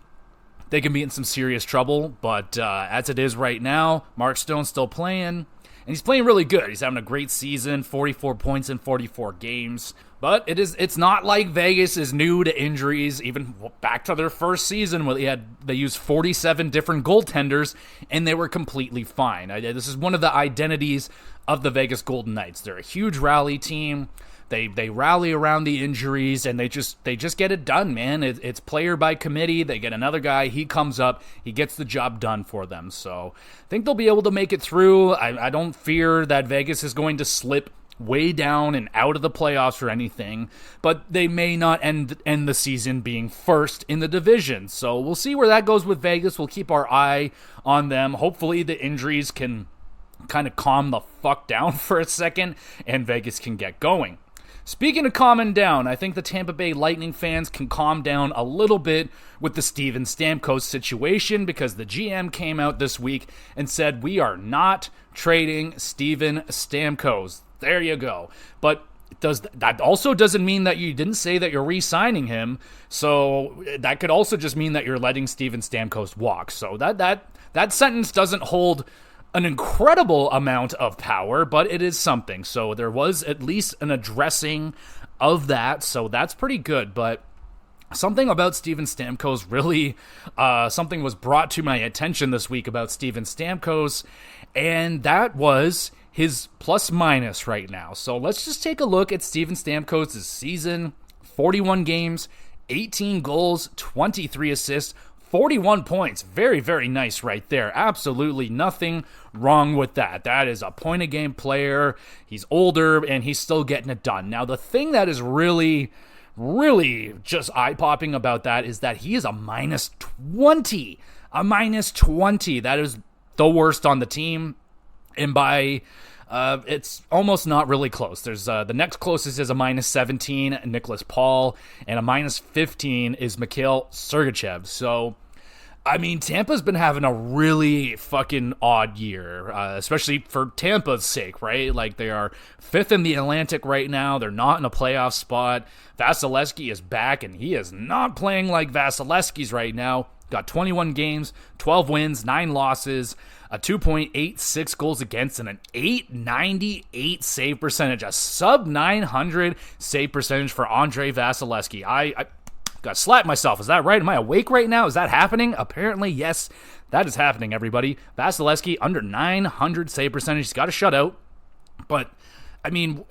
they can be in some serious trouble, but as it is right now, Mark Stone's still playing, and he's playing really good. He's having a great season, 44 points in 44 games. But it's not like Vegas is new to injuries, even back to their first season where they used 47 different goaltenders, and they were completely fine. This is one of the identities of the Vegas Golden Knights. They're a huge rally team. They rally around the injuries, and they just get it done, man. It's player by committee. They get another guy. He comes up. He gets the job done for them. So I think they'll be able to make it through. I don't fear that Vegas is going to slip way down and out of the playoffs or anything, but they may not end the season being first in the division. So we'll see where that goes with Vegas. We'll keep our eye on them. Hopefully the injuries can kind of calm the fuck down for a second and Vegas can get going. Speaking of calming down, I think the Tampa Bay Lightning fans can calm down a little bit with the Steven Stamkos situation, because the GM came out this week and said, we are not trading Steven Stamkos. There you go. But that also doesn't mean that you didn't say that you're re-signing him. So that could also just mean that you're letting Steven Stamkos walk. So that sentence doesn't hold an incredible amount of power, but it is something. So there was at least an addressing of that. So that's pretty good. But something about Steven Stamkos really, something was brought to my attention this week about Steven Stamkos, and that was his plus-minus right now. So let's just take a look at Steven Stamkos' season. 41 games, 18 goals, 23 assists, 41 points. Very, very nice right there. Absolutely nothing wrong with that. That is a point-a-game player. He's older, and he's still getting it done. Now, the thing that is really just eye-popping about that is that he is a minus 20. A minus 20. That is the worst on the team. And by it's almost not really close. There's the next closest is a minus 17, Nicholas Paul, and a minus 15 is Mikhail Sergachev. So, I mean, Tampa's been having a really fucking odd year, especially for Tampa's sake, right? Like, they are 5th in the Atlantic right now. They're not in a playoff spot. Vasilevsky is back, and he is not playing like Vasilevsky's right now. Got 21 games, 12 wins, 9 losses, a 2.86 goals against, and an 898 save percentage, a sub-900 save percentage for Andrei Vasilevsky. I got to slap myself. Is that right? Am I awake right now? Is that happening? Apparently, yes, that is happening, everybody. Vasilevsky under 900 save percentage. He's got a shutout, but I mean,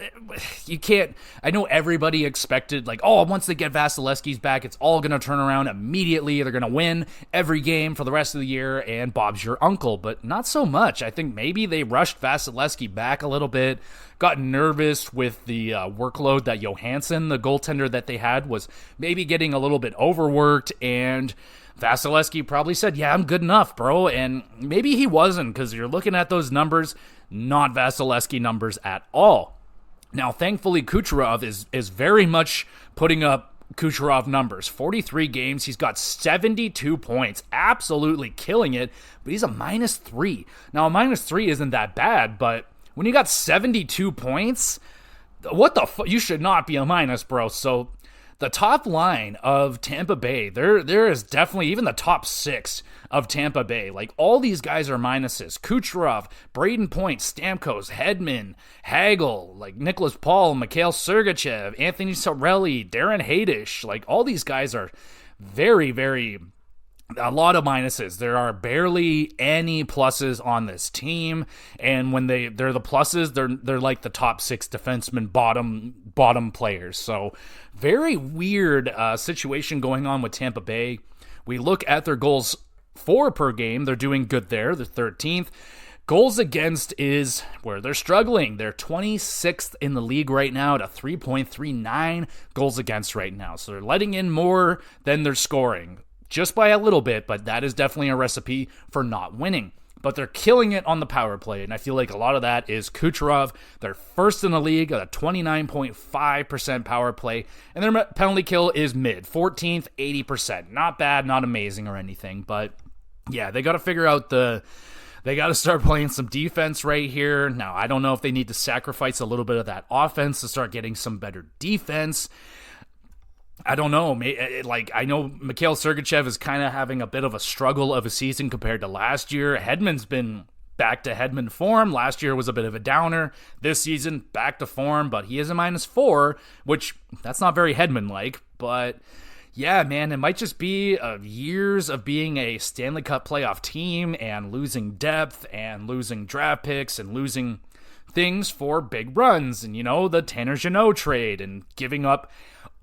you can't. I know everybody expected, like, oh, once they get Vasilevsky's back, it's all going to turn around immediately. They're going to win every game for the rest of the year, and Bob's your uncle. But not so much. I think maybe they rushed Vasilevsky back a little bit, got nervous with the workload that Johansson, the goaltender that they had, was maybe getting a little bit overworked, and Vasilevsky probably said, yeah, I'm good enough, bro. And maybe he wasn't, because you're looking at those numbers, not Vasilevsky numbers at all. Now, thankfully, Kucherov is very much putting up Kucherov numbers. 43 games, he's got 72 points, absolutely killing it, but he's a minus 3. Now, a minus 3 isn't that bad, but when you got 72 points, what the fuck? You should not be a minus, bro. So the top line of Tampa Bay, there is definitely even the top 6 of Tampa Bay. Like, all these guys are minuses. Kucherov, Braden Point, Stamkos, Hedman, Hagel, like Nicholas Paul, Mikhail Sergachev, Anthony Cirelli, Darren Haydish. Like, all these guys are very, very, a lot of minuses. There are barely any pluses on this team, and when they're the pluses, they're like the top 6 defensemen, bottom players. So very weird situation going on with Tampa Bay. We look at their goals for per game. They're doing good there. They're 13th. Goals against is where they're struggling. They're 26th in the league right now at a 3.39 goals against right now. So they're letting in more than they're scoring, just by a little bit, but that is definitely a recipe for not winning. But they're killing it on the power play, and I feel like a lot of that is Kucherov. They're first in the league at a 29.5% power play, and their penalty kill is mid, 14th, 80%. Not bad, not amazing or anything, but yeah, they got to figure out the They got to start playing some defense right here. Now, I don't know if they need to sacrifice a little bit of that offense to start getting some better defense. I don't know. I know Mikhail Sergachev is kind of having a bit of a struggle of a season compared to last year. Hedman's been back to Hedman form. Last year was a bit of a downer. This season, back to form, but he is a -4, which that's not very Hedman-like. But yeah, man, it might just be years of being a Stanley Cup playoff team and losing depth and losing draft picks and losing things for big runs. And, the Tanner Jeannot trade and giving up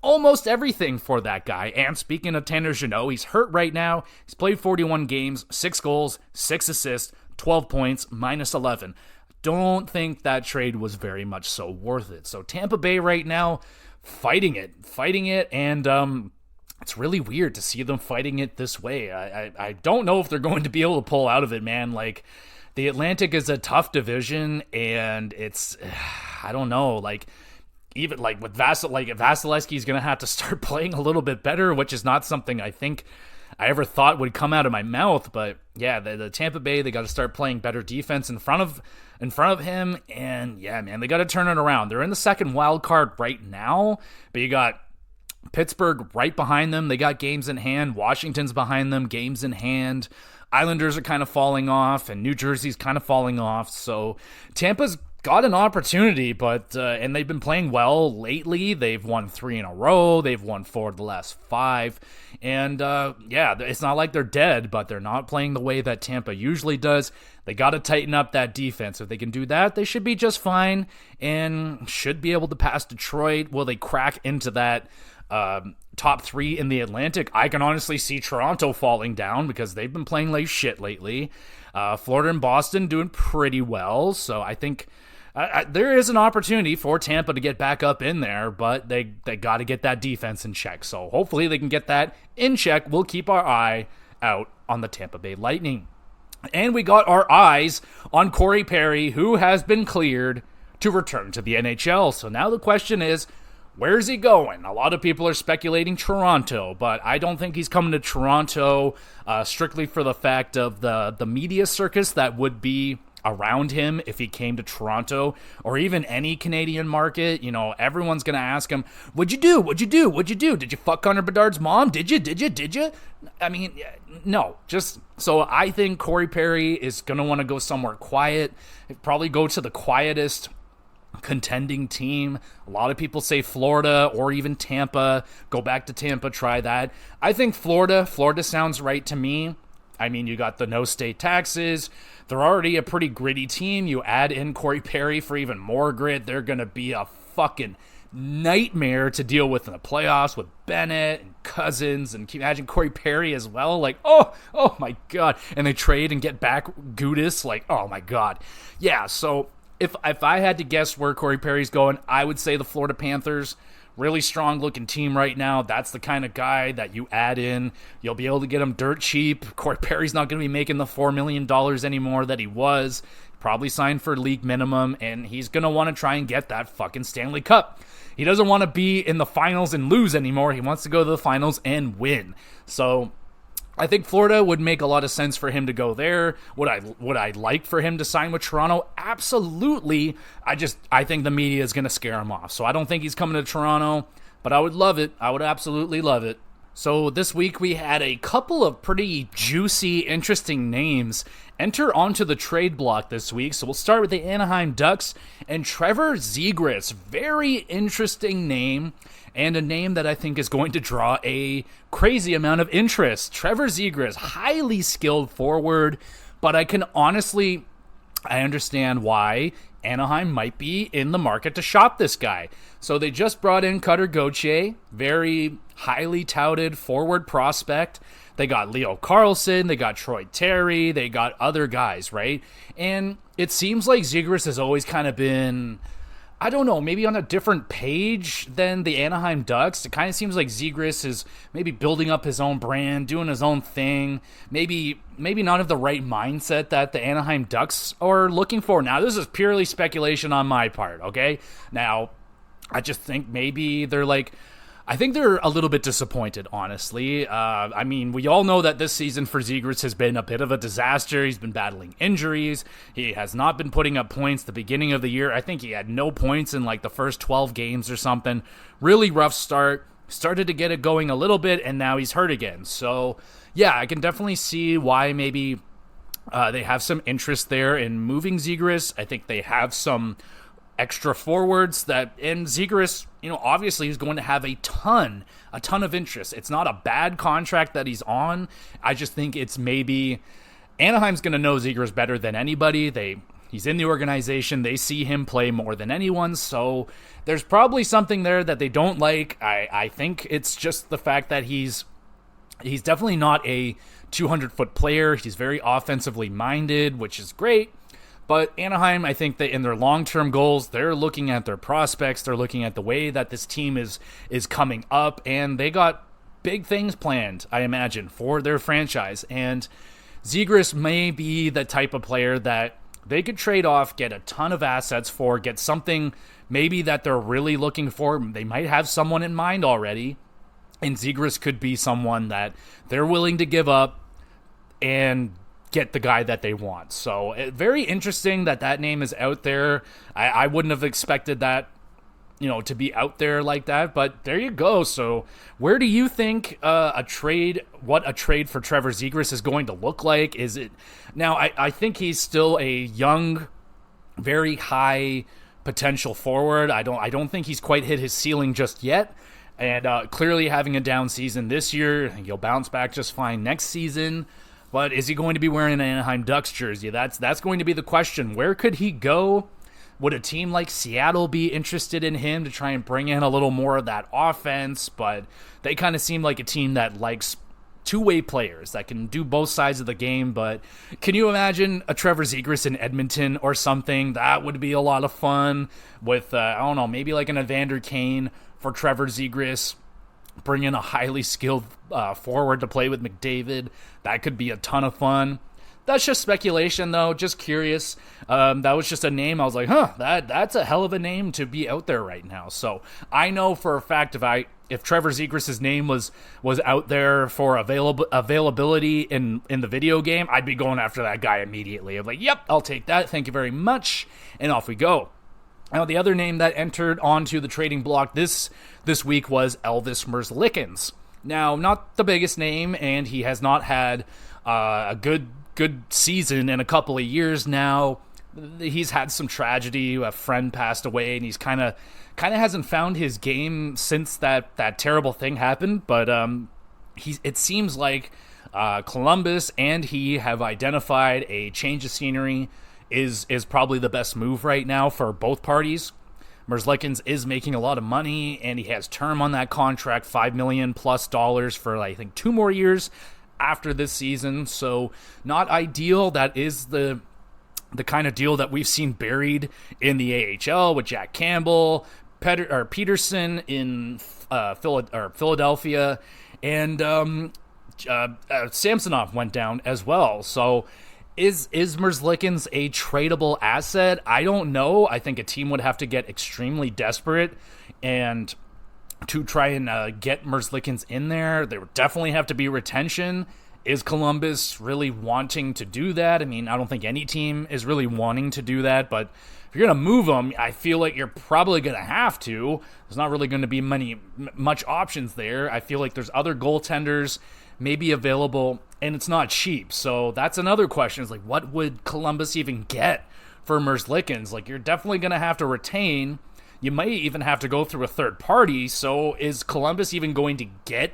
almost everything for that guy. And speaking of Tanner Jeannot, he's hurt right now. He's played 41 games, 6 goals, 6 assists, 12 points, -11. Don't think that trade was very much so worth it. So Tampa Bay right now, fighting it, and it's really weird to see them fighting it this way. I don't know if they're going to be able to pull out of it, man. Like, the Atlantic is a tough division, and it's, I don't know, even with Vasilevsky's going to have to start playing a little bit better, which is not something I think I ever thought would come out of my mouth. But yeah, the Tampa Bay, they got to start playing better defense in front of him. And yeah, man, they got to turn it around. They're in the second wild card right now, but you got Pittsburgh right behind them. They got games in hand. Washington's behind them, games in hand. Islanders are kind of falling off, and New Jersey's kind of falling off. So Tampa's got an opportunity, but and they've been playing well lately. They've won 3 in a row. They've won 4 of the last 5. And yeah, it's not like they're dead, but they're not playing the way that Tampa usually does. They got to tighten up that defense. If they can do that, they should be just fine and should be able to pass Detroit. Will they crack into that top 3 in the Atlantic? I can honestly see Toronto falling down because they've been playing like shit lately. Florida and Boston doing pretty well, so I think there is an opportunity for Tampa to get back up in there, but they got to get that defense in check. So hopefully they can get that in check. We'll keep our eye out on the Tampa Bay Lightning. And we got our eyes on Corey Perry, who has been cleared to return to the NHL. So now the question is, where's he going? A lot of people are speculating Toronto, but I don't think he's coming to Toronto strictly for the fact of the media circus that would be around him if he came to Toronto or even any Canadian market. Everyone's going to ask him, what'd you do? Did you fuck Connor Bedard's mom? Did you? I mean, no, so I think Corey Perry is going to want to go somewhere quiet, probably go to the quietest contending team. A lot of people say Florida or even Tampa. Go back to Tampa, try that. I think Florida sounds right to me. I mean, you got the no state taxes. They're already a pretty gritty team. You add in Corey Perry for even more grit. They're going to be a fucking nightmare to deal with in the playoffs with Bennett and Cousins. And can you imagine Corey Perry as well? Like, oh my God. And they trade and get back Gudis. Like, oh my God. Yeah, so if I had to guess where Corey Perry's going, I would say the Florida Panthers. Really strong-looking team right now. That's the kind of guy that you add in. You'll be able to get him dirt cheap. Corey Perry's not going to be making the $4 million anymore that he was. Probably signed for league minimum, and he's going to want to try and get that fucking Stanley Cup. He doesn't want to be in the finals and lose anymore. He wants to go to the finals and win. So I think Florida would make a lot of sense for him to go there. Would I like for him to sign with Toronto? Absolutely. I think the media is going to scare him off. So I don't think he's coming to Toronto, but I would love it. I would absolutely love it. So this week we had a couple of pretty juicy, interesting names enter onto the trade block this week. So we'll start with the Anaheim Ducks and Trevor Zegras. Very interesting name. And a name that I think is going to draw a crazy amount of interest. Trevor Zegras, highly skilled forward, but I understand why Anaheim might be in the market to shop this guy. So they just brought in Cutter Gauthier, very highly touted forward prospect. They got Leo Carlson, they got Troy Terry, they got other guys, right? And it seems like Zegras has always kind of been, I don't know, maybe on a different page than the Anaheim Ducks. It kind of seems like Zegras is maybe building up his own brand, doing his own thing, maybe not of the right mindset that the Anaheim Ducks are looking for. Now, this is purely speculation on my part, okay? Now, I just think maybe they're like, I think they're a little bit disappointed, honestly. I mean, we all know that this season for Zegras has been a bit of a disaster. He's been battling injuries. He has not been putting up points the beginning of the year. I think he had no points in like the first 12 games or something. Really rough start. Started to get it going a little bit, and now he's hurt again. So, yeah, I can definitely see why maybe they have some interest there in moving Zegras. I think they have some extra forwards and Zegras, obviously he's going to have a ton of interest. It's not a bad contract that he's on. I just think it's maybe Anaheim's going to know Zegras better than anybody. He's in the organization. They see him play more than anyone. So there's probably something there that they don't like. I think it's just the fact that he's definitely not a 200-foot player. He's very offensively minded, which is great. But Anaheim, I think that in their long-term goals, they're looking at their prospects. They're looking at the way that this team is coming up, and they got big things planned, I imagine, for their franchise. And Zegras may be the type of player that they could trade off, get a ton of assets for, get something maybe that they're really looking for. They might have someone in mind already, and Zegras could be someone that they're willing to give up and get the guy that they want. So very interesting that name is out there. I wouldn't have expected that, to be out there like that, but there you go. So where do you think what a trade for Trevor Zegras is going to look like? Is it now? I think he's still a young, very high potential forward. I don't think he's quite hit his ceiling just yet. And clearly having a down season this year, I think he'll bounce back just fine next season. But is he going to be wearing an Anaheim Ducks jersey? That's going to be the question. Where could he go? Would a team like Seattle be interested in him to try and bring in a little more of that offense? But they kind of seem like a team that likes two-way players that can do both sides of the game. But can you imagine a Trevor Zegras in Edmonton or something? That would be a lot of fun with, maybe like an Evander Kane for Trevor Zegras. Bring in a highly skilled forward to play with McDavid. That could be a ton of fun. That's just speculation, though. Just curious. That was just a name. I was like, that's a hell of a name to be out there right now. So I know for a fact if Trevor Zegras' name was out there for availability in the video game, I'd be going after that guy immediately. I'm like, yep, I'll take that. Thank you very much. And off we go. Now, the other name that entered onto the trading block this week was Elvis Merzlikins. Now, not the biggest name, and he has not had a good season in a couple of years now. He's had some tragedy. A friend passed away, and he's kind of hasn't found his game since that terrible thing happened. But it seems like Columbus and he have identified a change of scenery is probably the best move right now for both parties. Merzlikins is making a lot of money, and he has term on that contract, $5 million plus for, I think, 2 more years after this season. So not ideal. That is the kind of deal that we've seen buried in the AHL with Jack Campbell, Peterson in Philadelphia, and Samsonov went down as well. So Is Merzlikins a tradable asset? I don't know. I think a team would have to get extremely desperate and to try and get Merzlikins in there. There would definitely have to be retention. Is Columbus really wanting to do that? I mean, I don't think any team is really wanting to do that, but if you're going to move them, I feel like you're probably going to have to. There's not really going to be much options there. I feel like there's other goaltenders maybe available, and it's not cheap. So that's another question. Is like, what would Columbus even get for Merzlikins? Like, you're definitely going to have to retain. You might even have to go through a third party. So is Columbus even going to get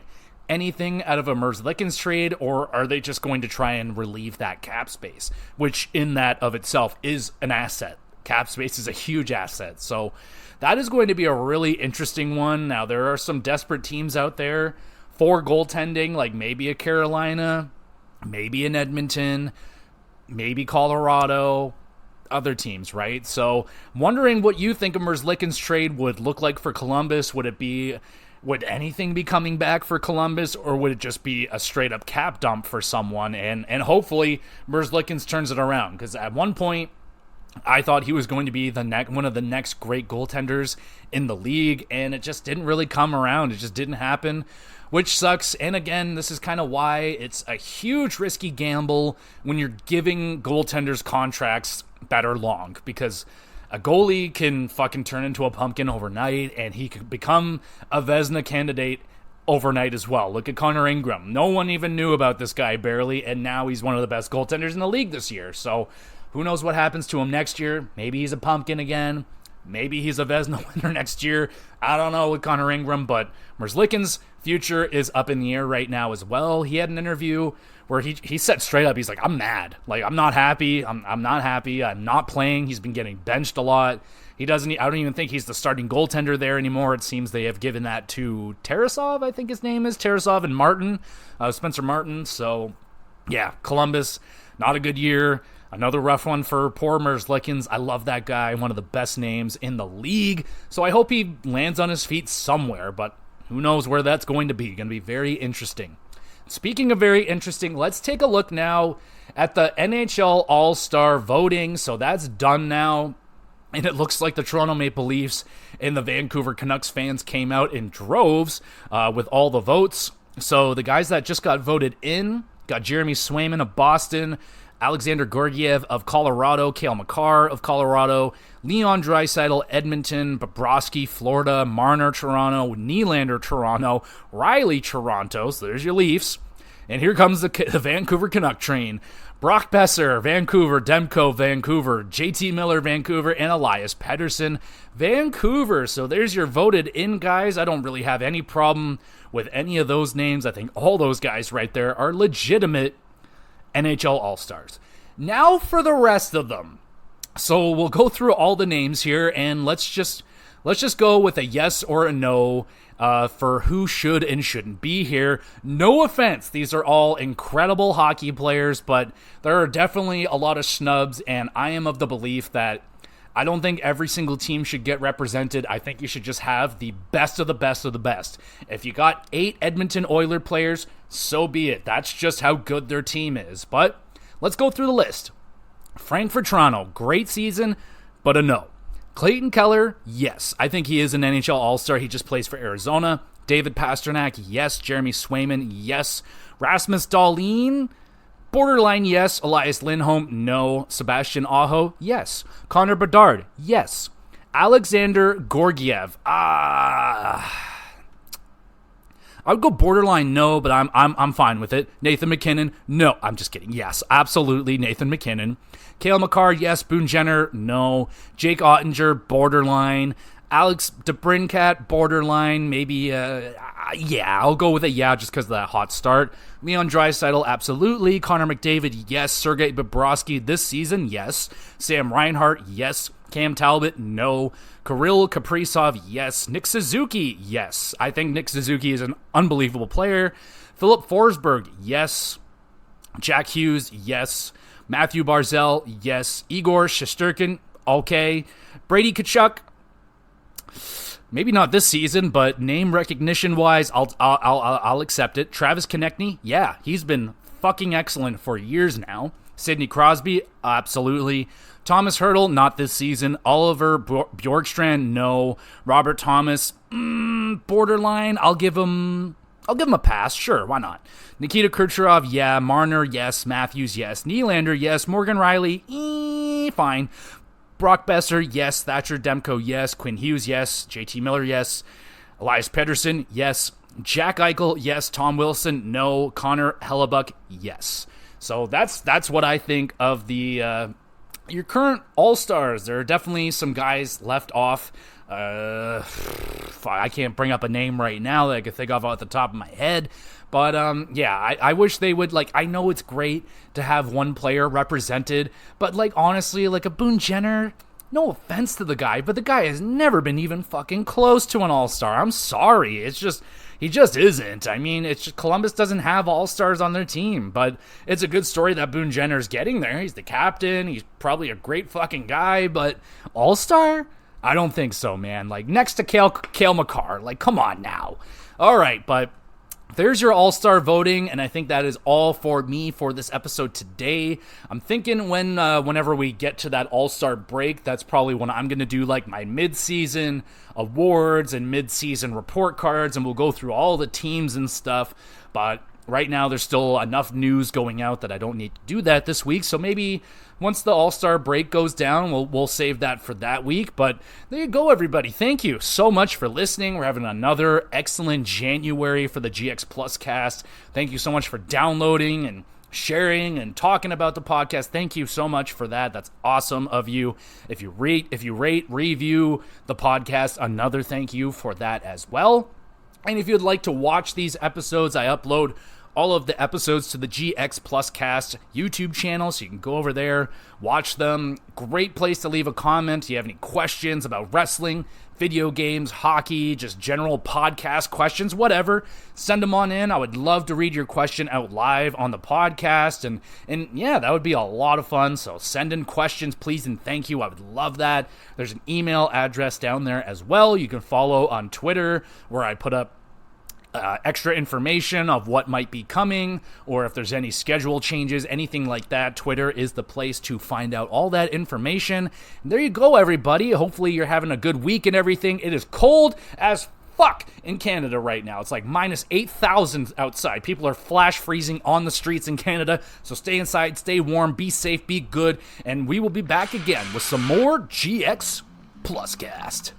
anything out of a Merzlikins trade, or are they just going to try and relieve that cap space, which in that of itself is an asset? Cap space is a huge asset. So that is going to be a really interesting one. Now, there are some desperate teams out there for goaltending, like maybe a Carolina, maybe an Edmonton, maybe Colorado, other teams, right? So I'm wondering what you think a Merzlikins trade would look like for Columbus. Would anything be coming back for Columbus, or would it just be a straight up cap dump for someone? And hopefully Merzlikins turns it around, because at one point I thought he was going to be one of the next great goaltenders in the league, and it just didn't really come around. It just didn't happen, which sucks. And again, this is kind of why it's a huge risky gamble when you're giving goaltenders contracts that are long, because a goalie can fucking turn into a pumpkin overnight, and he could become a Vezina candidate overnight as well. Look at Connor Ingram. No one even knew about this guy barely, and now he's one of the best goaltenders in the league this year. So who knows what happens to him next year? Maybe he's a pumpkin again. Maybe he's a Vezina winner next year. I don't know with Connor Ingram, but Merzlikins' future is up in the air right now as well. He had an interview where he said straight up, he's like, I'm mad. Like, I'm not happy. I'm not happy. I'm not playing. He's been getting benched a lot. I don't even think he's the starting goaltender there anymore. It seems they have given that to Tarasov, I think his name is. Tarasov and Martin, Spencer Martin. So, yeah, Columbus, not a good year. Another rough one for poor Merzlikins. I love that guy, one of the best names in the league. So I hope he lands on his feet somewhere, but who knows where that's going to be. Going to be very interesting. Speaking of very interesting, let's take a look now at the NHL All-Star voting. So that's done now. And it looks like the Toronto Maple Leafs and the Vancouver Canucks fans came out in droves with all the votes. So the guys that just got voted in got Jeremy Swayman of Boston, Alexander Georgiev of Colorado, Cale Makar of Colorado, Leon Draisaitl, Edmonton, Bobrovsky, Florida, Marner, Toronto, Nylander, Toronto, Riley, Toronto. So there's your Leafs. And here comes the Vancouver Canuck train. Brock Besser, Vancouver, Demko, Vancouver, JT Miller, Vancouver, and Elias Pettersson, Vancouver. So there's your voted in guys. I don't really have any problem with any of those names. I think all those guys right there are legitimate NHL All-Stars. Now for the rest of them. So we'll go through all the names here, and let's just go with a yes or a no for who should and shouldn't be here. No offense, these are all incredible hockey players, but there are definitely a lot of snubs, and I am of the belief that I don't think every single team should get represented. I think you should just have the best of the best of the best. If you got 8 Edmonton Oilers players, so be it. That's just how good their team is. But let's go through the list. Frankfurt, Toronto, great season, but a no. Clayton Keller, yes. I think he is an NHL All-Star. He just plays for Arizona. David Pastrnak, yes. Jeremy Swayman, yes. Rasmus Dahlin, borderline yes. Elias Lindholm, no. Sebastian Aho, yes. Connor Bedard, yes. Alexander Georgiev, I would go borderline no, but I'm fine with it. Nathan McKinnon, no. I'm just kidding. Yes, absolutely, Nathan McKinnon. Cale Makar, yes. Boone Jenner, no. Jake Ottinger, borderline. Alex DeBrincat, borderline. Maybe, yeah, I'll go with a yeah just because of that hot start. Leon Draisaitl, absolutely. Connor McDavid, yes. Sergei Bobrovsky this season, yes. Sam Reinhart, yes. Cam Talbot, no. Kirill Kaprizov, yes. Nick Suzuki, yes. I think Nick Suzuki is an unbelievable player. Philip Forsberg, yes. Jack Hughes, yes. Matthew Barzal, yes. Igor Shesterkin, okay. Brady Tkachuk, maybe not this season, but name recognition-wise, I'll accept it. Travis Konechny, yeah, he's been fucking excellent for years now. Sidney Crosby, absolutely. Thomas Hertl, not this season. Oliver Bjorkstrand, no. Robert Thomas, borderline. I'll give him a pass. Sure, why not? Nikita Kucherov, yeah. Marner, yes. Matthews, yes. Nylander, yes. Morgan Riley, fine. Brock Besser, yes. Thatcher Demko, yes. Quinn Hughes, yes. JT Miller, yes. Elias Pettersson, yes. Jack Eichel, yes. Tom Wilson, no. Connor Hellebuck, yes. So that's what I think of the your current All-Stars. There are definitely some guys left off. I can't bring up a name right now that I can think of off the top of my head. But, yeah, I wish they would, I know it's great to have one player represented, but, honestly, a Boone Jenner, no offense to the guy, but the guy has never been even fucking close to an All-Star. I'm sorry. He just isn't. I mean, Columbus doesn't have All-Stars on their team, but it's a good story that Boone Jenner's getting there. He's the captain. He's probably a great fucking guy, but All-Star? I don't think so, man. Next to Cale Makar. Come on now. All right, but there's your all-star voting, and I think that is all for me for this episode today. I'm thinking whenever we get to that all-star break, that's probably when I'm going to do like my mid-season awards and mid-season report cards, and we'll go through all the teams and stuff. But right now, there's still enough news going out that I don't need to do that this week. So maybe once the All-Star break goes down, we'll save that for that week. But there you go, everybody. Thank you so much for listening. We're having another excellent January for the GX Plus cast. Thank you so much for downloading and sharing and talking about the podcast. Thank you so much for that. That's awesome of you. If you rate, review the podcast, another thank you for that as well. And if you'd like to watch these episodes, I upload all of the episodes to the GX Plus Cast YouTube channel, so you can go over there, watch them. Great place to leave a comment. If you have any questions about wrestling, video games, hockey, just general podcast questions, whatever, send them on in. I would love to read your question out live on the podcast, and yeah, that would be a lot of fun. So send in questions, please, and thank you. I would love that. There's an email address down there as well. You can follow on Twitter, where I put up extra information of what might be coming, or if there's any schedule changes, anything like that. Twitter is the place to find out all that information. And there you go, everybody. Hopefully you're having a good week and everything. It is cold as fuck in Canada right now. It's like minus 8,000 outside. People are flash freezing on the streets in Canada. So stay inside, stay warm, be safe, be good, and we will be back again with some more GX Plus Cast.